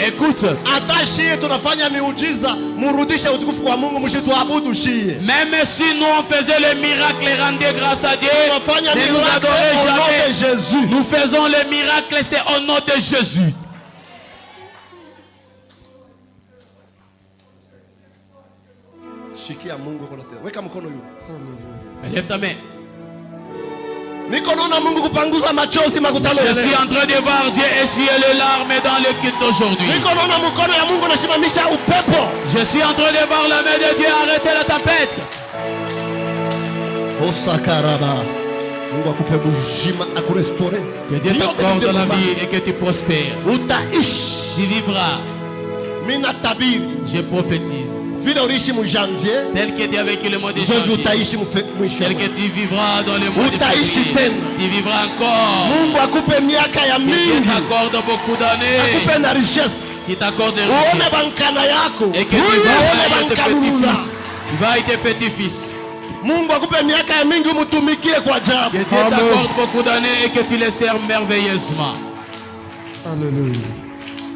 Écoute, Hata shie tunafanya miujiza, murudishe utukufu kwa Mungu, mshituabudu shie. même si nous on faisait les miracles et rendions grâce à Dieu, Tunafanya ne nous miracle adorez au nom de jamais. Jésus. Nous faisons les miracles, c'est au nom de Jésus. Shikia Mungu kwa tena. Weka mkono yule. Lève ta main. Niko naona Mungu kupanguza machozi makutano Je ya suis leo. en train de voir Dieu essuyer les larmes dans le culte d'aujourd'hui. Niko naona mkono ya Mungu unasimamisha upepo. Je suis en train de voir la main de Dieu arrêter la tempête. Osakaraba. Mungu akupe bujima, akurestore. Que Dieu t'accorde la vie et que tu prospères. Utaishi. Tu vivras. Mina tabiri. Je prophétise. Vile uliishi mu janvier, Tel que tu as vécu le mois de ndio janvier. utaishi mwisho. Tel que tu vivras dans le mois de Utaishi février. tena. Tu vivras encore. Mungu akupe miaka ya Que Dieu mingi. t'accorde beaucoup d'années. Akupe na richesse. Qui t'accorde des Uone richesses. bankana yako. Et que tu Uone vas être bankanunula. petit-fils. Tu vas être petit-fils. Mungu akupe miaka ya mingi umutumikie kwa Que ajabu. Dieu t'accorde beaucoup d'années et que tu les sers merveilleusement. Alléluia.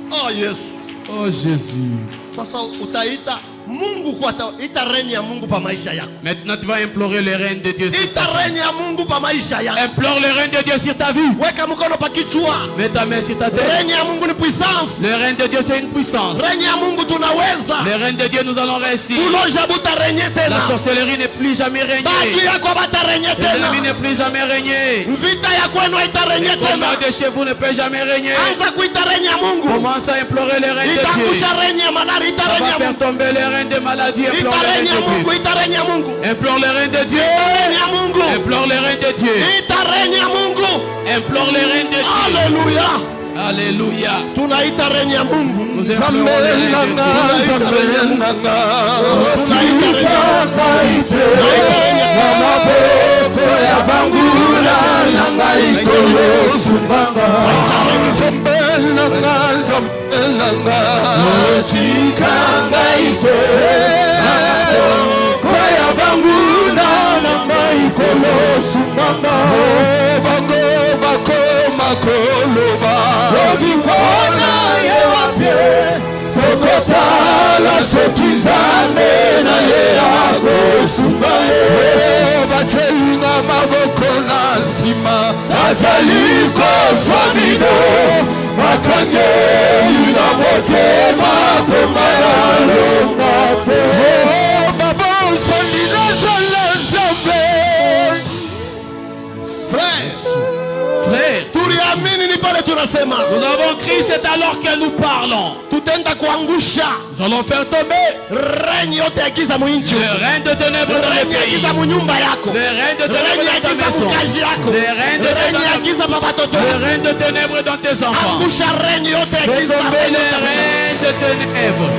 Oh Yesu. Oh Jésus. Sasa utaita Mungu kwa ita reni ya Mungu pa maisha yako. Maintenant tu vas implorer le règne de Dieu sur Ita ta vie. reni ya Mungu pa maisha yako. Implore le règne de Dieu sur ta vie. Weka mkono pa kichwa. Mets ta main sur ta tête. Reni ya Mungu ni puissance. Le règne de Dieu c'est une puissance. Reni ya Mungu tunaweza. Le règne de Dieu nous allons réussir. Uloja buta renye La tena. sorcellerie n'est plus jamais Baki régnée. yako bata renye L'ennemi tena. n'est plus jamais régné. Vita ya kwenu ita renye Le combat tena. de chez vous ne peut jamais régner. Anza kuita reni ya Mungu. Commence à implorer le règne de Dieu. Itakusha reni ya malari, ita Ça reni va ya faire Mungu. tomber le règne de maladie. Implore Ita le reni règne ya de Mungu, Dieu. ita reni ya Mungu. Implore le règne de Dieu. Ita reni ya Mungu. Implore le règne de Dieu. Ita reni ya Mungu. Implore le règne de Dieu. Haleluya. Alléluia. Tunaita reni ya Mungu. Nous implorons le règne de Dieu. Tunaita reni ya Frère, tuliamini ni pale tunasema nous avons crié, c'est alors que nous parlons. tutaenda kuangusha Nous allons faire tomber reni yote ya giza mwinchi, le règne de ténèbres dans le reni ya pays. giza munyumba yako, Le règne de reni ténèbres ya dans ta giza maison. mukazi yako, Le règne de reni ya ténèbres. giza mabatoto Le yako. règne de ténèbres dans tes enfants. Angusha reni yote ya Fais giza, tomber reni le yote ya mchana. règne de ténèbres.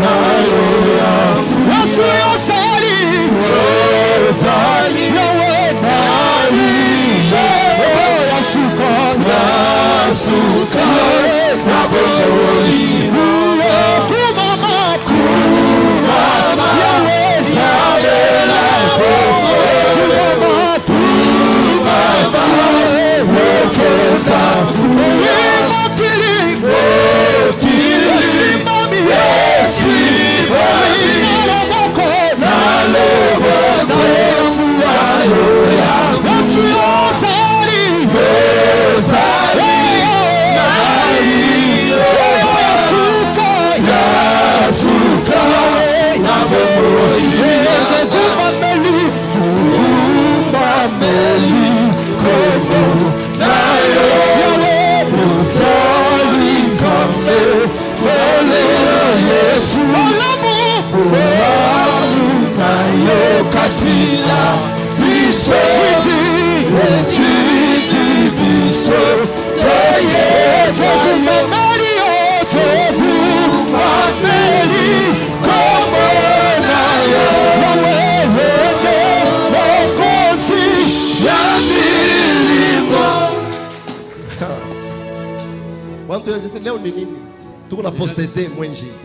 Nayo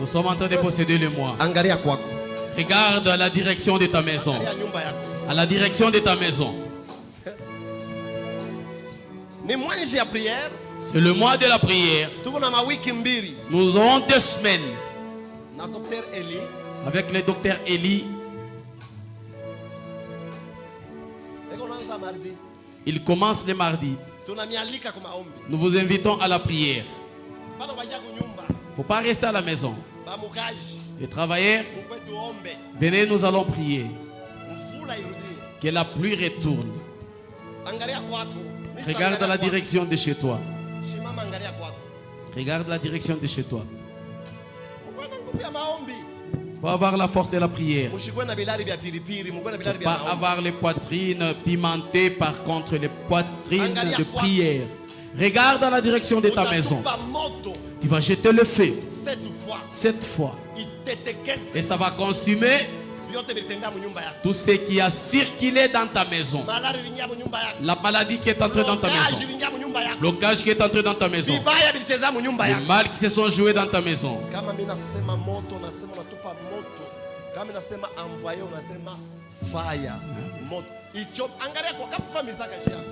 Nous sommes en train de posséder le moi. Regarde à la direction de ta maison. À la direction de ta maison. C'est le mois de la prière. Nous aurons 2 semaines avec le docteur Eli. Il commence le mardi. Nous vous invitons à la prière. Il ne faut pas rester à la maison. Les travailleurs, venez, nous allons prier. Que la pluie retourne. Regarde la direction de chez toi. Regarde la direction de chez toi. Il faut avoir la force de la prière. Il ne faut pas avoir les poitrines pimentées, par contre les poitrines de prière. Regarde dans la direction de ta maison. Tu vas jeter le feu. Cette fois. Et ça va consumer tout ce qui a circulé dans ta maison. La maladie qui est entrée dans ta maison. L'occasion qui est entré dans ta maison. Les mal qui se sont joués dans ta maison.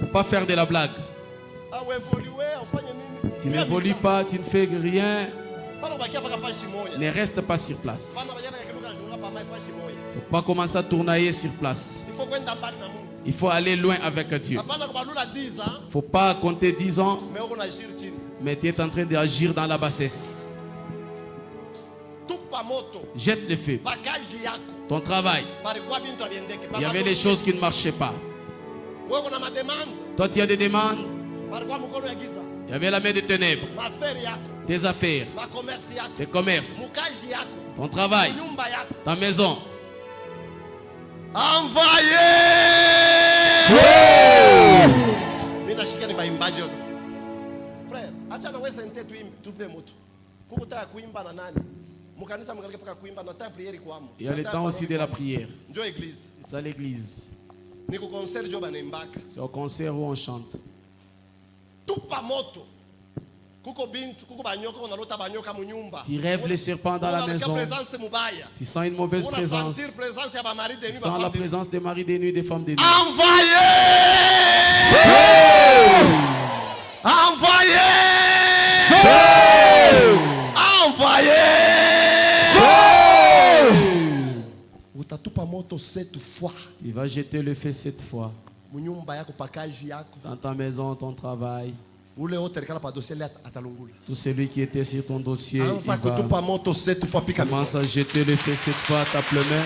Faut pas faire de la blague. Tu n'évolues pas, tu ne fais rien. Ne reste pas sur place. Il ne faut pas commencer à tournailler sur place. Il faut aller loin avec Dieu. Il ne faut pas compter 10 ans, mais tu es en train d'agir dans la bassesse. Jette le feu. Ton travail. Il y avait des choses qui ne marchaient pas. Toi, tu as des demandes. Il y avait la main des ténèbres. Tes affaires, tes commerces, ton travail, ta maison. Envoyez! Frère, acha na wewe sente tupe moto. Kukutaka kuimba na nani? Mukanisa mkalike paka kuimba na temps prière kwamo. Il y a le temps aussi de la prière. Njo église. C'est l'église. Niko concert jo banembaka. C'est au concert où on chante. Tupa moto. Tu rêves les serpents dans la maison. Tu sens une mauvaise présence. Tu sens la présence des maris des nuits, des femmes des nuits. Envoyez! Envoyez! Envoyez! Utatupa moto 7 fois. Tu vas jeter le feu 7 fois. Dans ta maison, ton travail. Tout celui qui était sur ton dossier, il commence à jeter le feu 7 fois, tape le main.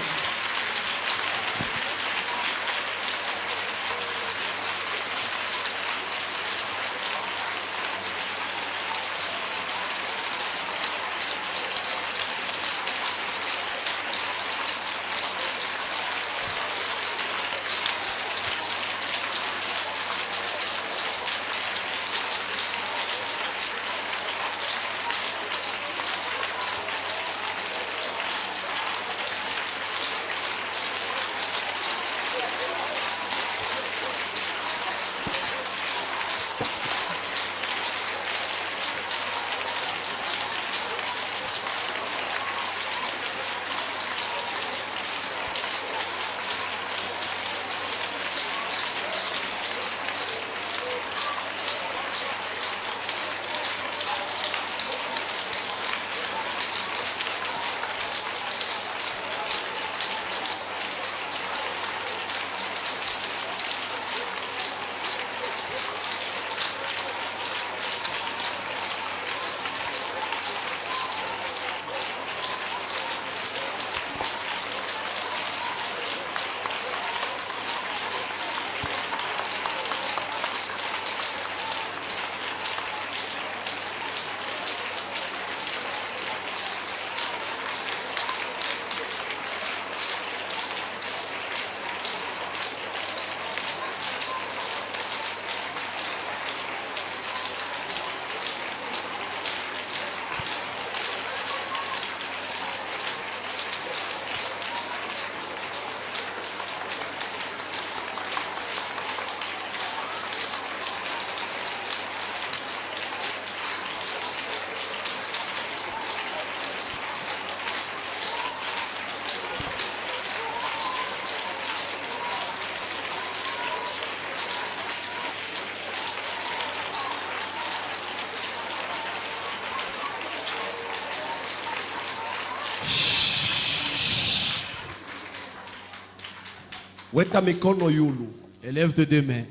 Weka mikono yulu. Élève tes deux mains.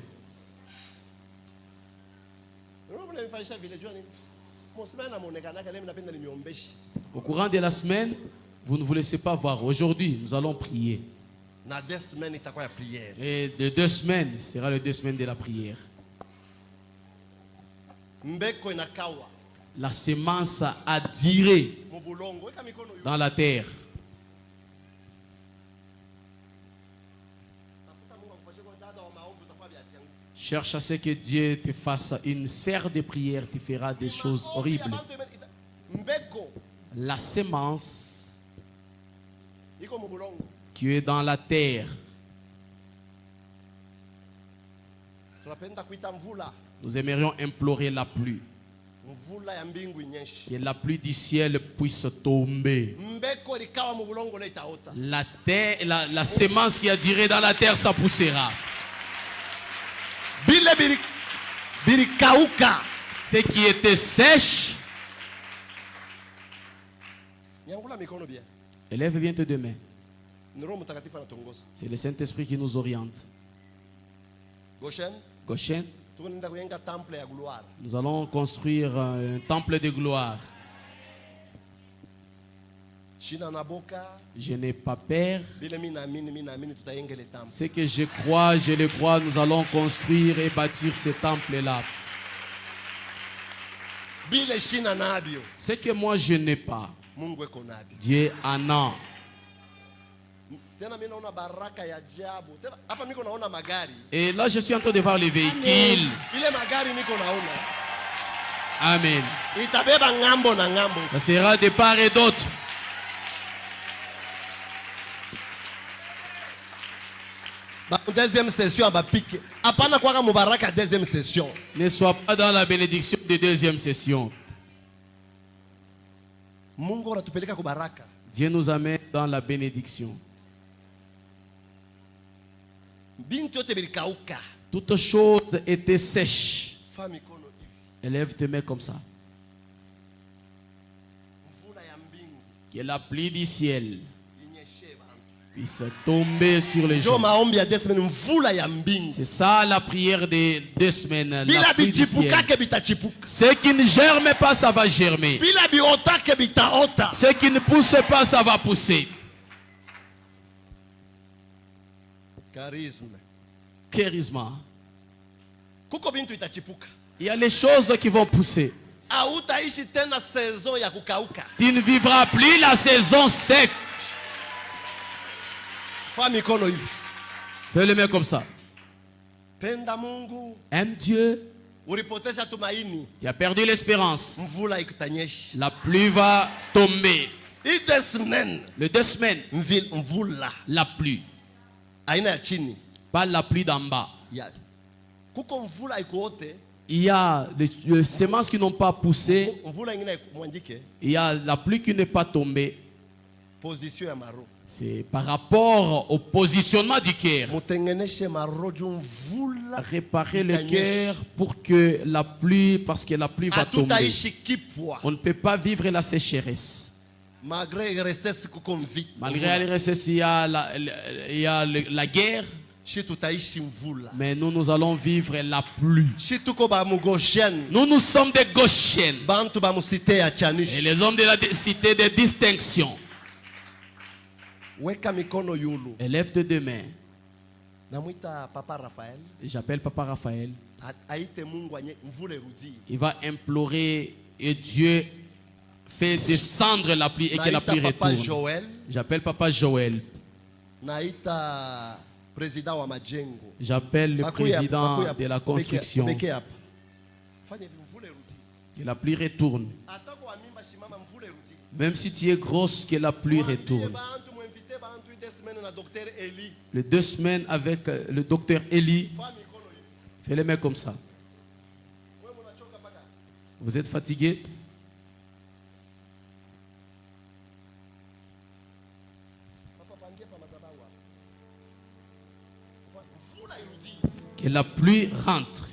Au courant de la semaine, vous ne vous laissez pas voir. Aujourd'hui, nous allons prier. Et de 2 semaines, ce sera les 2 semaines de la prière. La semence a duré dans la terre. Cherche à ce que Dieu te fasse une serre de prière, tu feras des choses horribles. La semence qui est dans la terre. Nous aimerions implorer la pluie. Que la pluie du ciel puisse tomber. La semence qui a duré dans la terre, ça poussera. Ce qui était sèche. Élève bien tes deux mains. C'est le Saint-Esprit qui nous oriente. Goshen. Nous allons construire un temple de gloire. Je n'ai pas peur. Ce que je le crois, nous allons construire et bâtir ce temple-là. Ce que moi je n'ai pas, Dieu en a. Et là, je suis en train de voir les véhicules. Amen. Ça sera de part et d'autre. Deuxième session, deuxième session. Ne sois pas dans la bénédiction de deuxième session. Dieu nous amène dans la bénédiction. Toute chose était sèche. Élève tes mains comme ça. Que la pluie du ciel puisse tomber sur les gens. C'est ça la prière des 2 semaines. La pluie du ciel. Ce qui ne germe pas, ça va germer. Ce qui ne pousse pas, ça va pousser. Charisme. Il y a les choses qui vont pousser. Tu ne vivras plus la saison sec. Fais le main comme ça. Aime Dieu. Tu as perdu l'espérance. La pluie va tomber. Les 2 semaines. La pluie. Pas la pluie d'en bas. Il y a les semences qui n'ont pas poussé. Il y a la pluie qui n'est pas tombée. C'est par rapport au positionnement du cœur. Réparer le cœur pour que la pluie, parce que la pluie va tomber. On ne peut pas vivre la sécheresse. Malgré les RSS, il y a la guerre. Mais nous allons vivre la pluie. Nous sommes des Goshen. Et les hommes de la cité de distinction. Élève tes 2 mains. J'appelle Papa Raphaël. Il va implorer et Dieu fait descendre la pluie et que la pluie retourne. J'appelle Papa Joël. J'appelle le président de la construction. Que la pluie retourne. Même si tu es grosse, que la pluie retourne. Les 2 semaines avec le docteur Eli. Fais les mains comme ça. Vous êtes fatigué? Que la pluie rentre.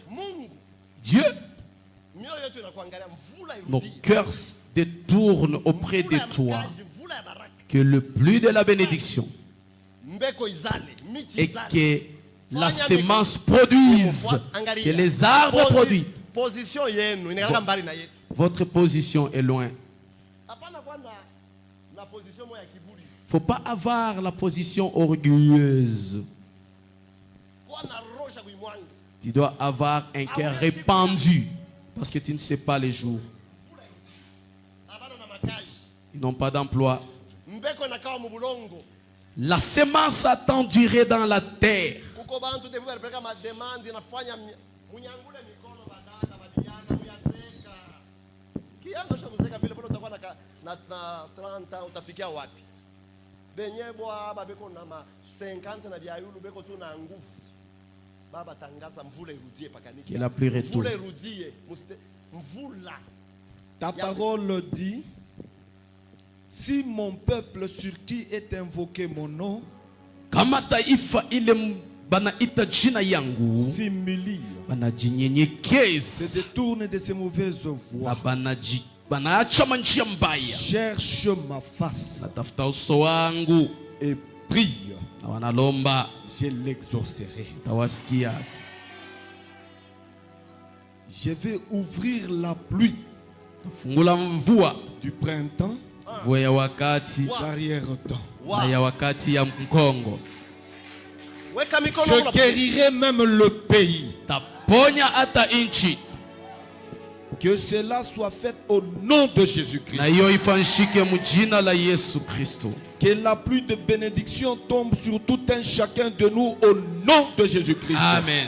Dieu, nos cœurs se détournent auprès de toi. Que le pluie de la bénédiction et que la semence produise, que les arbres produisent. Votre position est loin. Il ne faut pas avoir la position orgueilleuse. Tu dois avoir un cœur répandu parce que tu ne sais pas les jours. Ils n'ont pas d'emploi. La semence attend durée dans la terre. Que la pluie retourne. Ta parole dit: si mon peuple sur qui est invoqué mon nom s'humilie, se détourne de ses mauvaises voies, cherche ma face et prie, je l'exaucerai. Je vais ouvrir la pluie du printemps, d'arrière-temps. Je guérirai même le pays. Que cela soit fait au nom de Jésus-Christ. Que la pluie de bénédiction tombe sur tout un chacun de nous au nom de Jésus-Christ. Amen.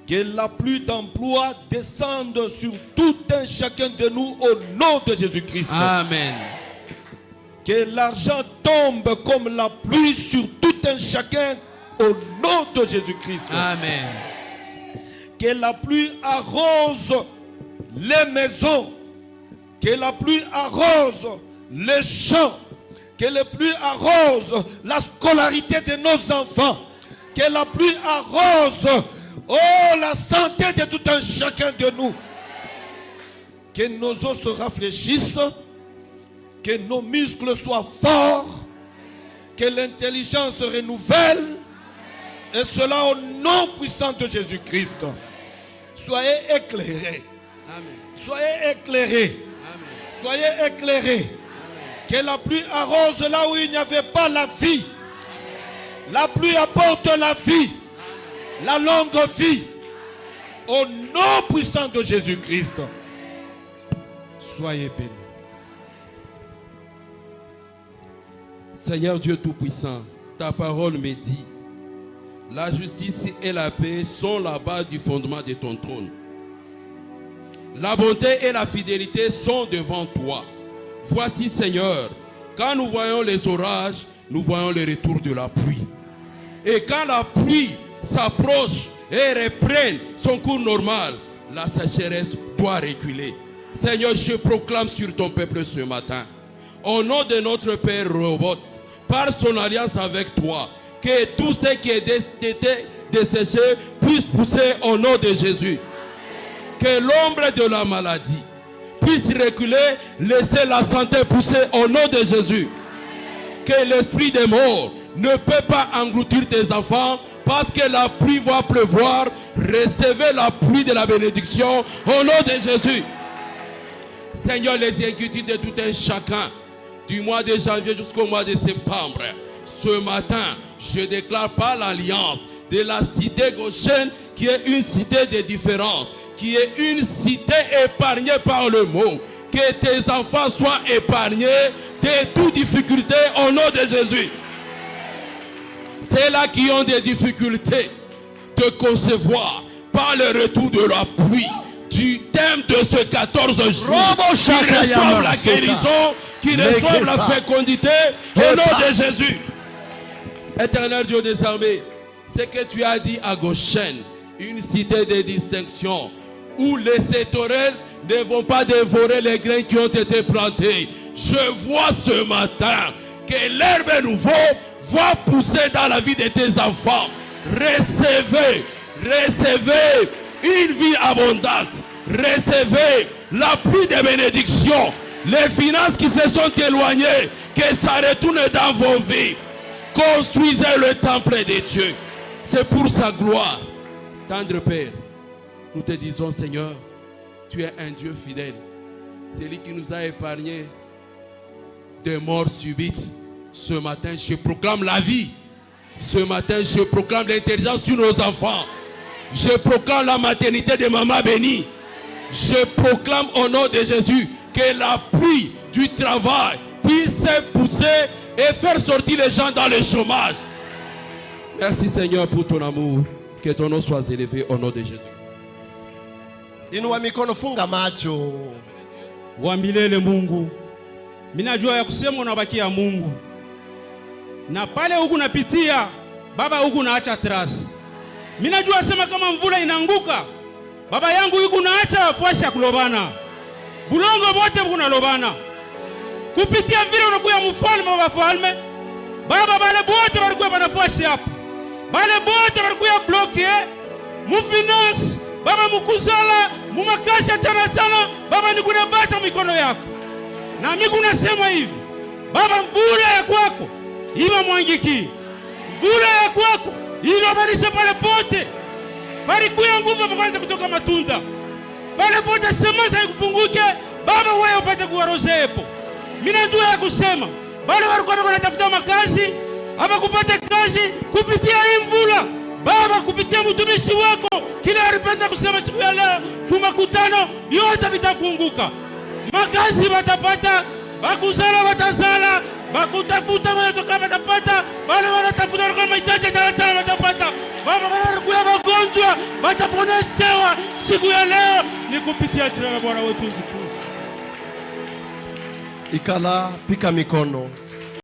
Que la pluie d'emploi descende sur tout un chacun de nous au nom de Jésus-Christ. Amen. Que l'argent tombe comme la pluie sur tout un chacun au nom de Jésus-Christ. Amen. Que la pluie arrose les maisons. Que la pluie arrose les champs. Que la pluie arrose la scolarité de nos enfants. Que la pluie arrose la santé de tout un chacun de nous. Que nos os se rafraîchissent. Que nos muscles soient forts. Que l'intelligence se renouvelle. Et cela au nom puissant de Jésus-Christ. Soyez éclairés. Amen. Soyez éclairés. Amen. Soyez éclairés. Que la pluie arrose là où il n'y avait pas la vie. La pluie apporte la vie. La longue vie. Au nom puissant de Jésus-Christ. Soyez bénis. Seigneur Dieu Tout-Puissant, ta parole me dit: la justice et la paix sont la base du fondement de ton trône. La bonté et la fidélité sont devant toi. Voici, Seigneur, quand nous voyons les orages, nous voyons le retour de la pluie. Et quand la pluie s'approche et reprenne son cours normal, la sécheresse doit reculer. Seigneur, je proclame sur ton peuple ce matin, au nom de notre Père Robot, par son alliance avec toi, que tout ce qui est desséché puisse pousser au nom de Jésus. Que l'ombre de la maladie puisse reculer, laisser la santé pousser au nom de Jésus. Que l'esprit des morts ne peut pas engloutir tes enfants parce que la pluie va pleuvoir. Recevez la pluie de la bénédiction au nom de Jésus. Seigneur, les inquiétudes de tout un chacun, du mois de janvier jusqu'au mois de septembre, ce matin, je déclare par l'alliance de la cité Goshen, qui est une cité de différence, qui est une cité épargnée par le mot. Que tes enfants soient épargnés de toute difficulté au nom de Jésus. C'est là qui ont des difficultés de concevoir par le retour de la pluie du thème de ce 14 jours, qui reçoivent la guérison, qui reçoivent la fécondité au nom de Jésus. Éternel Dieu des armées, ce que tu as dit à Goshen, une cité de distinction, où les sétorels ne vont pas dévorer les grains qui ont été plantés. Je vois ce matin que l'herbe nouveau va pousser dans la vie de tes enfants. Recevez une vie abondante. Recevez la pluie de bénédiction. Les finances qui se sont éloignées, que ça retourne dans vos vies. Construisez le temple de Dieu. C'est pour sa gloire. Tendre Père, nous te disons, Seigneur, tu es un Dieu fidèle. C'est lui qui nous a épargnés des morts subites. Ce matin, je proclame la vie. Ce matin, je proclame l'intelligence sur nos enfants. Je proclame la maternité de Maman bénie. Je proclame au nom de Jésus que la pluie du travail puisse pousser et faire sortir les gens dans le chômage. Merci Seigneur pour ton amour. Que ton nom soit élevé au nom de Jésus. Inua mikono, funga macho. Wambilele Mungu. Minajua ya kusema unabakia Mungu. Na pale huku napitia, Baba huku naacha trasi. Minajua sema kama mvula inanguka, Baba yangu huku naacha wafuasi ya kulobana. Bulongo bote kuna lobana. Kupitia vile unakuya mfalme wa wafalme. Baba bale bote walikuwa wanafuasi hapa. Bale bote walikuwa bloke mu finance, Baba mukuzala, mu makasi achana sana, Baba nikunabata mikono yako. Na mimi kunasema hivi, Baba mvula ya kwako iba mwangiki. Mvula ya kwako inabadilisha pale pote. Bali kuya nguvu kwanza kutoka matunda. Pale pote semasa ikufunguke, Baba wewe upate kuwarozepo. Mimi najua ya kusema, bale walikuwa wanatafuta makazi, ama kupata kazi kupitia hii mvula. Baba kupitia mtumishi wako, kila alipenda kusema siku ya leo, tumakutano yote vitafunguka. Makazi watapata, bakuzala watazala, bakutafuta wanatoka watapata, wale wanatafuta kwa mahitaji tala watapata. Baba wanakuwa magonjwa, wataponeshewa siku ya leo ni kupitia jina la Bwana wetu Yesu Kristo. Ikala, pika mikono.